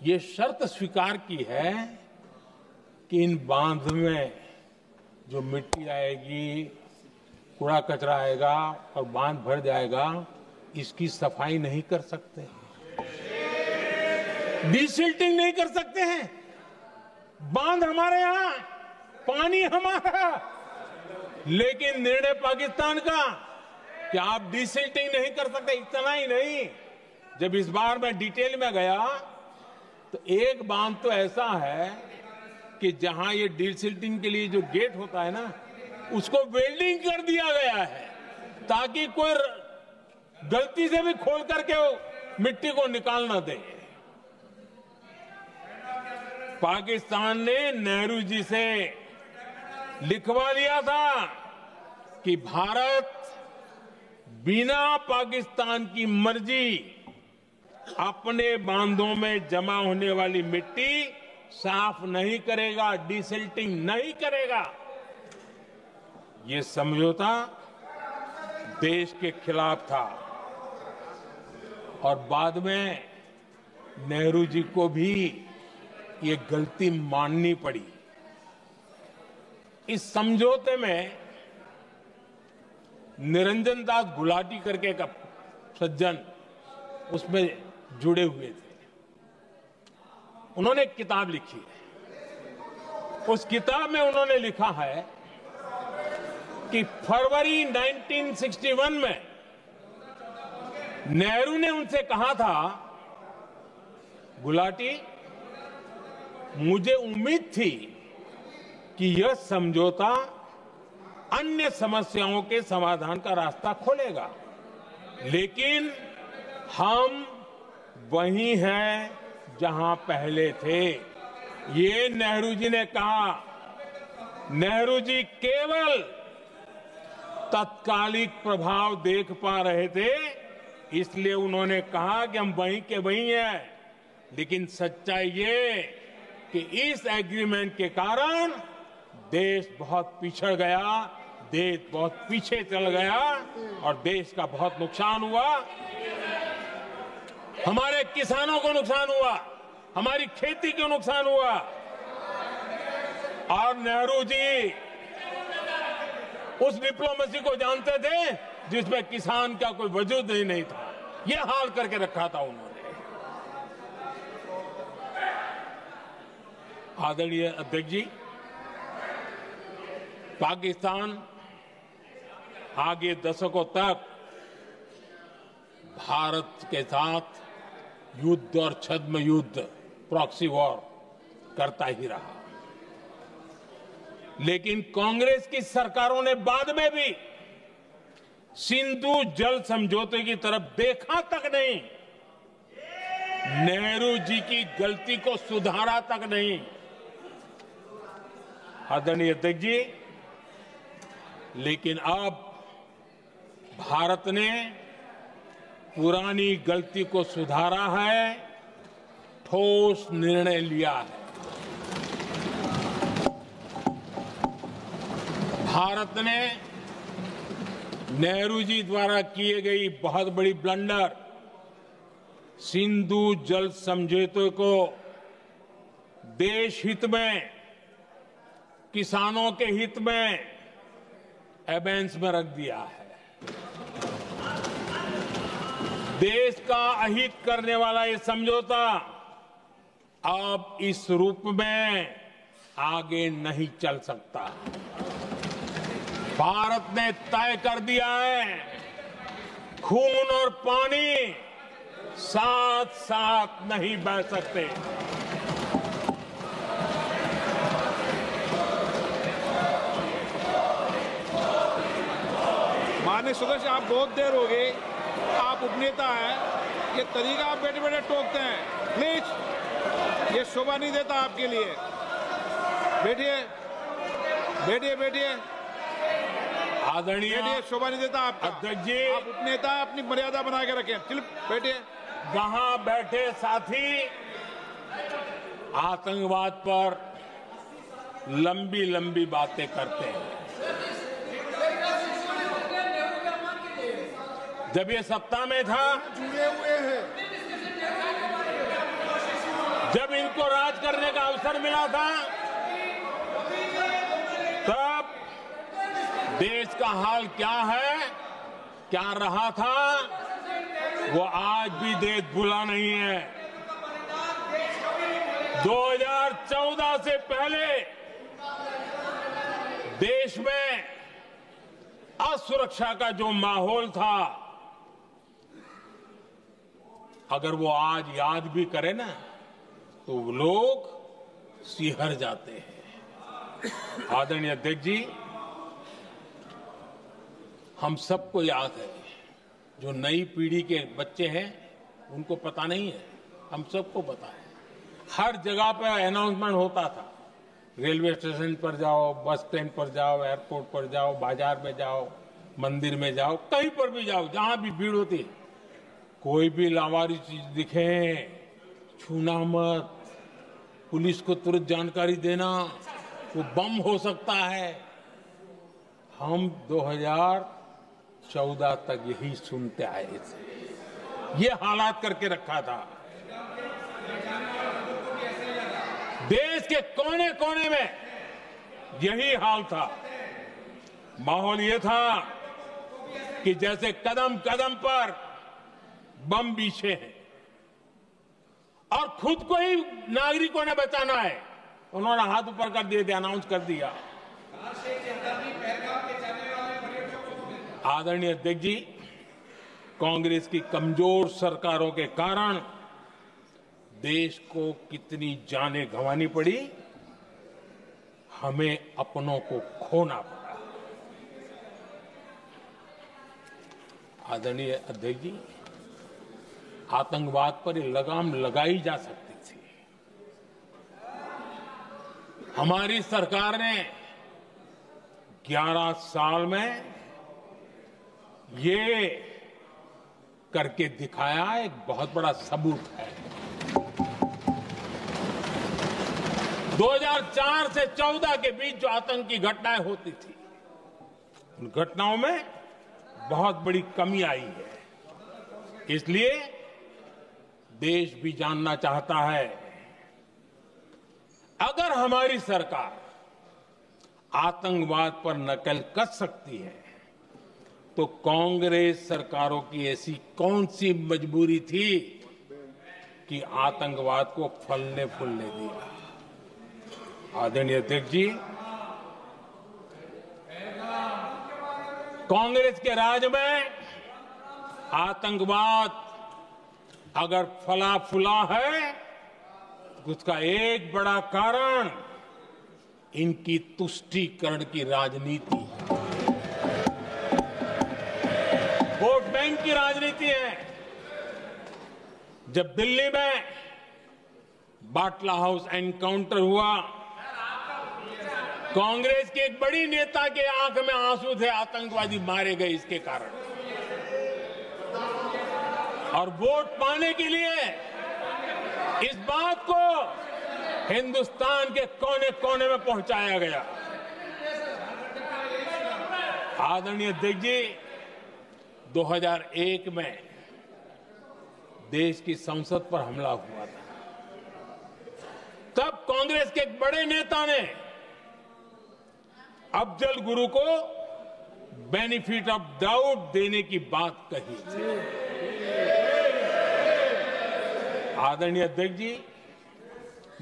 Speaker 3: यह शर्त स्वीकार की है कि इन बांध में जो मिट्टी आएगी, कूड़ा कचरा आएगा और बांध भर जाएगा, इसकी सफाई नहीं कर सकते, डीसिल्टिंग नहीं कर सकते हैं। बांध हमारे यहां, पानी हमारा, लेकिन निर्णय पाकिस्तान का कि आप डीसिल्टिंग नहीं कर सकते। इतना ही नहीं, जब इस बार मैं डिटेल में गया तो एक बांध तो ऐसा है कि जहां ये डीसिल्टिंग के लिए जो गेट होता है ना, उसको वेल्डिंग कर दिया गया है ताकि कोई गलती से भी खोल करके वो मिट्टी को निकाल ना दे। पाकिस्तान ने नेहरू जी से लिखवा लिया था कि भारत बिना पाकिस्तान की मर्जी अपने बांधों में जमा होने वाली मिट्टी साफ नहीं करेगा, डीसिल्टिंग नहीं करेगा। ये समझौता देश के खिलाफ था और बाद में नेहरू जी को भी ये गलती माननी पड़ी। इस समझौते में निरंजन दास गुलाटी करके का सज्जन उसमें जुड़े हुए थे। उन्होंने एक किताब लिखी है। उस किताब में उन्होंने लिखा है कि फरवरी 1961 में नेहरू ने उनसे कहा था, गुलाटी, मुझे उम्मीद थी कि यह समझौता अन्य समस्याओं के समाधान का रास्ता खोलेगा, लेकिन हम वहीं हैं जहां पहले थे। ये नेहरू जी ने कहा। नेहरू जी केवल तत्कालिक प्रभाव देख पा रहे थे, इसलिए उन्होंने कहा कि हम वहीं के वहीं हैं, लेकिन सच्चाई ये कि इस एग्रीमेंट के कारण देश बहुत पिछड़ गया, देश बहुत पीछे चल गया और देश का बहुत नुकसान हुआ। हमारे किसानों को नुकसान हुआ, हमारी खेती को नुकसान हुआ। और नेहरू जी उस डिप्लोमेसी को जानते थे जिसमें किसान का कोई वजूद ही नहीं था। यह हाल करके रखा था उन्होंने। आदरणीय अध्यक्ष जी, पाकिस्तान आगे दशकों तक भारत के साथ युद्ध और छद्म युद्ध, प्रॉक्सी वॉर करता ही रहा, लेकिन कांग्रेस की सरकारों ने बाद में भी सिंधु जल समझौते की तरफ देखा तक नहीं, नेहरू जी की गलती को सुधारा तक नहीं। आदरणीय अध्यक्ष जी, लेकिन अब भारत ने पुरानी गलती को सुधारा है, ठोस निर्णय लिया है। भारत ने नेहरू जी द्वारा किए गई बहुत बड़ी ब्लंडर, सिंधु जल समझौते को देश हित में, किसानों के हित में एबेंस में रख दिया है। देश का अहित करने वाला ये समझौता अब इस रूप में आगे नहीं चल सकता। भारत ने तय कर दिया है, खून और पानी साथ साथ नहीं बह सकते।
Speaker 2: माननीय सदस्य, आप बहुत देर हो गई, आप उपनेता हैं, ये तरीका आप बैठे बैठे टोकते हैं, प्लीज, ये शोभा नहीं देता आपके लिए। बैठिए बैठिए बैठिए
Speaker 3: आदरणीय
Speaker 2: बैठिए, शोभा नहीं देता आपका।
Speaker 3: अध्यक्ष जी,
Speaker 2: आप उपनेता, अपनी मर्यादा बना के रखें। चल बैठिए।
Speaker 3: वहां बैठे साथी आतंकवाद पर लंबी लंबी बातें करते हैं। जब ये सत्ता में था,
Speaker 4: जुड़े हुए हैं।
Speaker 3: जब इनको राज करने का अवसर मिला था, तब देश का हाल क्या है, क्या रहा था, वो आज भी देश भूला नहीं है। 2014 से पहले देश में असुरक्षा का जो माहौल था, अगर वो आज याद भी करे ना, तो लोग सिहर जाते हैं। आदरणीय अध्यक्ष जी, हम सबको याद है, जो नई पीढ़ी के बच्चे हैं उनको पता नहीं है, हम सबको पता है। हर जगह पर अनाउंसमेंट होता था, रेलवे स्टेशन पर जाओ, बस स्टैंड पर जाओ, एयरपोर्ट पर जाओ, बाजार में जाओ, मंदिर में जाओ, कहीं पर भी जाओ, जहां भी भीड़ होती है, कोई भी लावारिस चीज दिखे छूना मत, पुलिस को तुरंत जानकारी देना, वो बम हो सकता है। हम 2014 तक यही सुनते आए थे, ये हालात करके रखा था। देश के कोने कोने में यही हाल था। माहौल ये था कि जैसे कदम कदम पर बम बिछे हैं और खुद को ही नागरिकों ने बचाना है। उन्होंने हाथ ऊपर कर दिए थे, अनाउंस कर दिया। आदरणीय अध्यक्ष जी, कांग्रेस की कमजोर सरकारों के कारण देश को कितनी जानें गंवानी पड़ी, हमें अपनों को खोना पड़ा। आदरणीय अध्यक्ष जी, आतंकवाद पर लगाम लगाई जा सकती थी। हमारी सरकार ने 11 साल में ये करके दिखाया, एक बहुत बड़ा सबूत है। 2004 से 14 के बीच जो आतंकी घटनाएं होती थी, उन घटनाओं में बहुत बड़ी कमी आई है। इसलिए देश भी जानना चाहता है, अगर हमारी सरकार आतंकवाद पर नकेल कस सकती है, तो कांग्रेस सरकारों की ऐसी कौन सी मजबूरी थी कि आतंकवाद को फलने फूलने दिया। आदरणीय अध्यक्ष जी, कांग्रेस के राज में आतंकवाद अगर फला फूला है, तो उसका एक बड़ा कारण इनकी तुष्टीकरण की राजनीति है, वोट बैंक की राजनीति है। जब दिल्ली में बाटला हाउस एनकाउंटर हुआ, कांग्रेस के एक बड़ी नेता के आंख में आंसू थे, आतंकवादी मारे गए इसके कारण। और वोट पाने के लिए इस बात को हिंदुस्तान के कोने कोने में पहुंचाया गया। आदरणीय अध्यक्ष जी, 2001 में देश की संसद पर हमला हुआ था। तब कांग्रेस के एक बड़े नेता ने अफजल गुरु को बेनिफिट ऑफ डाउट देने की बात कही थी। आदरणीय अध्यक्ष जी,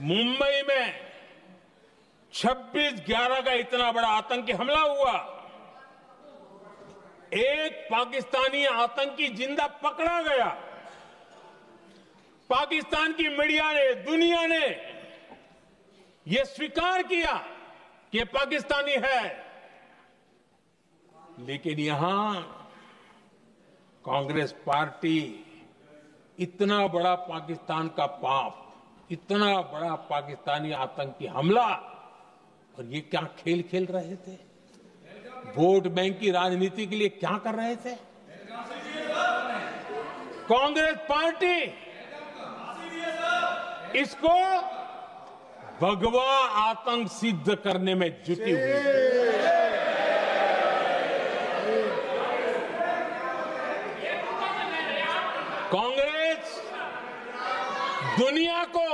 Speaker 3: मुंबई में 26/11 का इतना बड़ा आतंकी हमला हुआ, एक पाकिस्तानी आतंकी जिंदा पकड़ा गया। पाकिस्तान की मीडिया ने, दुनिया ने यह स्वीकार किया कि पाकिस्तानी है, लेकिन यहां कांग्रेस पार्टी इतना बड़ा पाकिस्तान का पाप, इतना बड़ा पाकिस्तानी आतंकी हमला, और ये क्या खेल खेल रहे थे? वोट बैंक की राजनीति के लिए क्या कर रहे थे? कांग्रेस पार्टी इसको भगवा आतंक सिद्ध करने में जुटी हुई है। कांग्रेस दुनिया को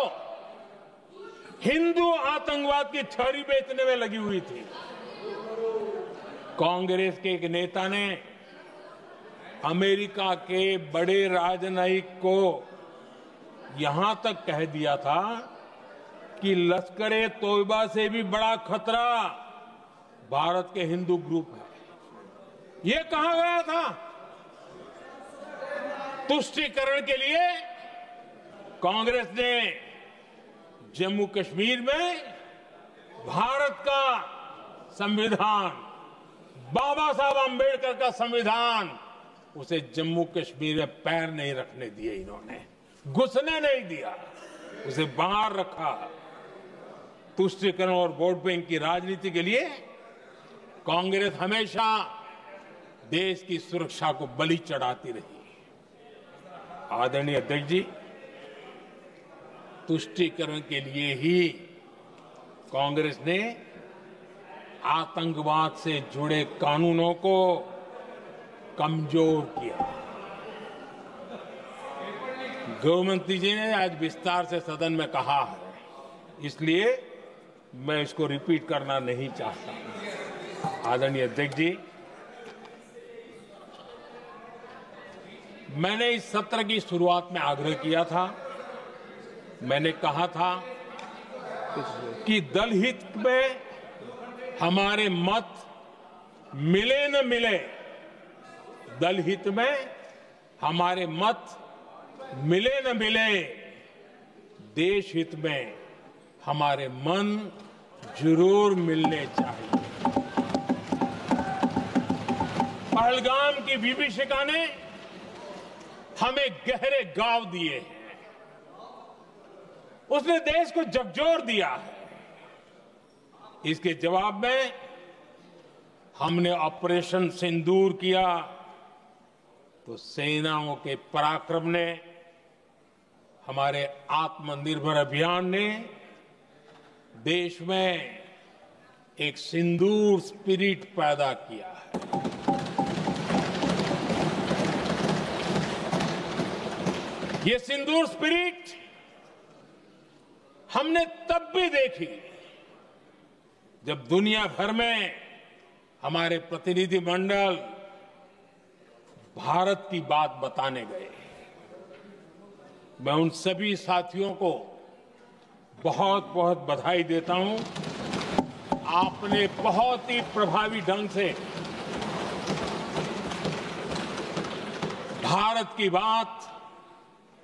Speaker 3: हिंदू आतंकवाद की छड़ी बेचने में लगी हुई थी। कांग्रेस के एक नेता ने अमेरिका के बड़े राजनयिक को यहां तक कह दिया था कि लश्कर-ए तोयबा से भी बड़ा खतरा भारत के हिंदू ग्रुप है। यह कहा गया था। तुष्टीकरण के लिए कांग्रेस ने जम्मू कश्मीर में भारत का संविधान, बाबा साहब आंबेडकर का संविधान, उसे जम्मू कश्मीर में पैर नहीं रखने दिए। इन्होंने घुसने नहीं दिया, उसे बाहर रखा। तुष्टीकरण और वोट बैंक की राजनीति के लिए कांग्रेस हमेशा देश की सुरक्षा को बलि चढ़ाती रही। आदरणीय अध्यक्ष जी, तुष्टीकरण के लिए ही कांग्रेस ने आतंकवाद से जुड़े कानूनों को कमजोर किया। गृहमंत्री जी ने आज विस्तार से सदन में कहा है, इसलिए मैं इसको रिपीट करना नहीं चाहता। आदरणीय अध्यक्ष जी, मैंने इस सत्र की शुरुआत में आग्रह किया था, मैंने कहा था कि दल हित में हमारे मत मिले न मिले, दल हित में हमारे मत मिले न मिले, देश हित में हमारे मन जरूर मिलने चाहिए। पहलगाम की विभीषिका ने हमें गहरे घाव दिए हैं, उसने देश को झकझोर दिया है। इसके जवाब में हमने ऑपरेशन सिंदूर किया तो सेनाओं के पराक्रम ने, हमारे आत्मनिर्भर अभियान ने देश में एक सिंदूर स्पिरिट पैदा किया है। ये सिंदूर स्पिरिट हमने तब भी देखी जब दुनिया भर में हमारे प्रतिनिधि मंडल भारत की बात बताने गए। मैं उन सभी साथियों को बहुत बहुत बधाई देता हूं। आपने बहुत ही प्रभावी ढंग से भारत की बात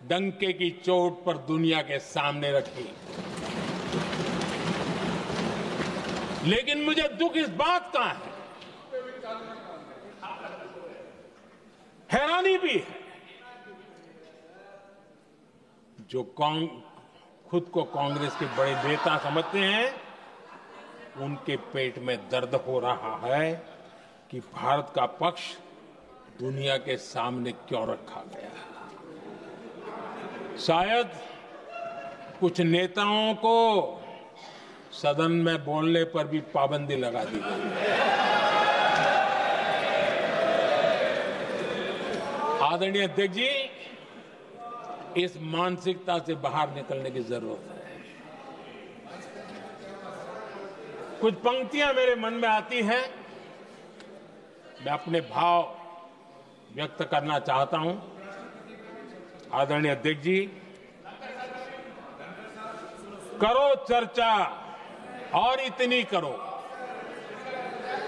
Speaker 3: डंके की चोट पर दुनिया के सामने रखी। लेकिन मुझे दुख इस बात का है, हैरानी भी है, जो खुद को कांग्रेस के बड़े नेता समझते हैं, उनके पेट में दर्द हो रहा है कि भारत का पक्ष दुनिया के सामने क्यों रखा गया। शायद कुछ नेताओं को सदन में बोलने पर भी पाबंदी लगा दी गई है। आदरणीय अध्यक्ष जी, इस मानसिकता से बाहर निकलने की जरूरत है। कुछ पंक्तियां मेरे मन में आती हैं, मैं अपने भाव व्यक्त करना चाहता हूं। आदरणीय अध्यक्ष जी, करो चर्चा और इतनी करो,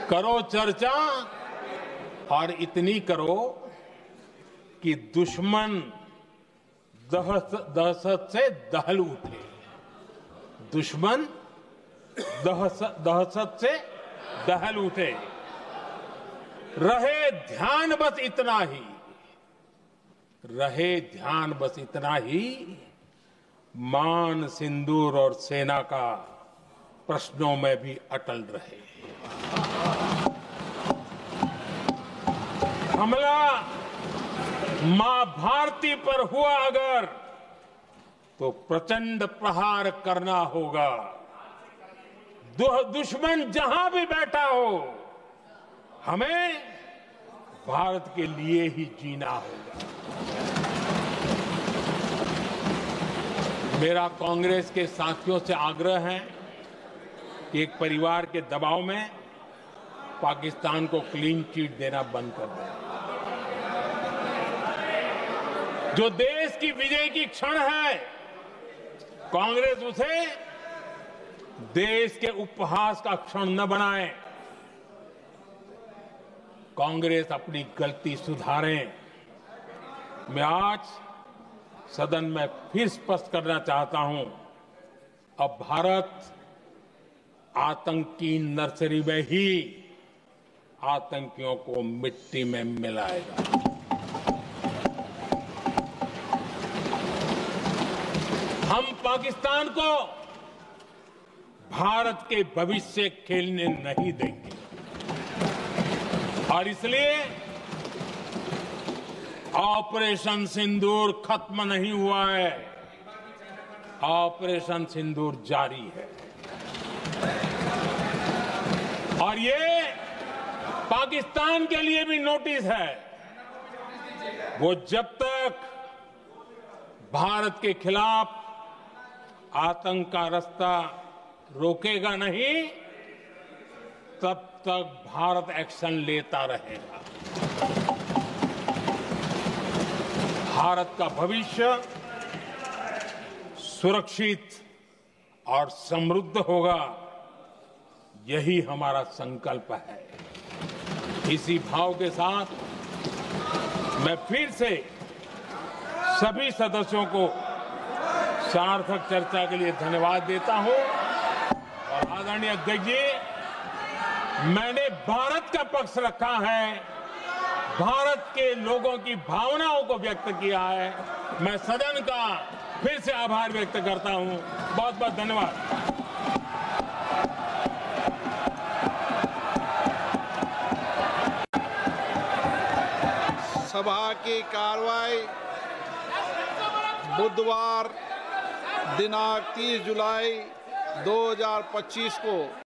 Speaker 3: करो चर्चा और इतनी करो कि दुश्मन दहशत से दहल उठे। दुश्मन दहशत से दहल उठे। रहे ध्यान बस इतना ही, रहे ध्यान बस इतना ही, मान, सिंदूर और सेना का प्रश्नों में भी अटल रहे। हमला मां भारती पर हुआ अगर, तो प्रचंड प्रहार करना होगा। दुश्मन जहां भी बैठा हो, हमें भारत के लिए ही जीना होगा। मेरा कांग्रेस के साथियों से आग्रह है कि एक परिवार के दबाव में पाकिस्तान को क्लीन चिट देना बंद कर दें। जो देश की विजय की क्षण है, कांग्रेस उसे देश के उपहास का क्षण न बनाए। कांग्रेस अपनी गलती सुधारें। मैं आज सदन में फिर स्पष्ट करना चाहता हूं, अब भारत आतंकी नर्सरी में ही आतंकियों को मिट्टी में मिलाएगा। हम पाकिस्तान को भारत के भविष्य खेलने नहीं देंगे और इसलिए ऑपरेशन सिंदूर खत्म नहीं हुआ है। ऑपरेशन सिंदूर जारी है और ये पाकिस्तान के लिए भी नोटिस है। वो जब तक भारत के खिलाफ आतंक का रास्ता रोकेगा नहीं, तब तक भारत एक्शन लेता रहेगा। भारत का भविष्य सुरक्षित और समृद्ध होगा, यही हमारा संकल्प है। इसी भाव के साथ मैं फिर से सभी सदस्यों को सार्थक चर्चा के लिए धन्यवाद देता हूं और आदरणीय अध्यक्ष जी, मैंने भारत का पक्ष रखा है, भारत के लोगों की भावनाओं को व्यक्त किया है। मैं सदन का फिर से आभार व्यक्त करता हूं। बहुत बहुत धन्यवाद।
Speaker 2: सभा की कार्रवाई बुधवार दिनांक 30 जुलाई 2025 को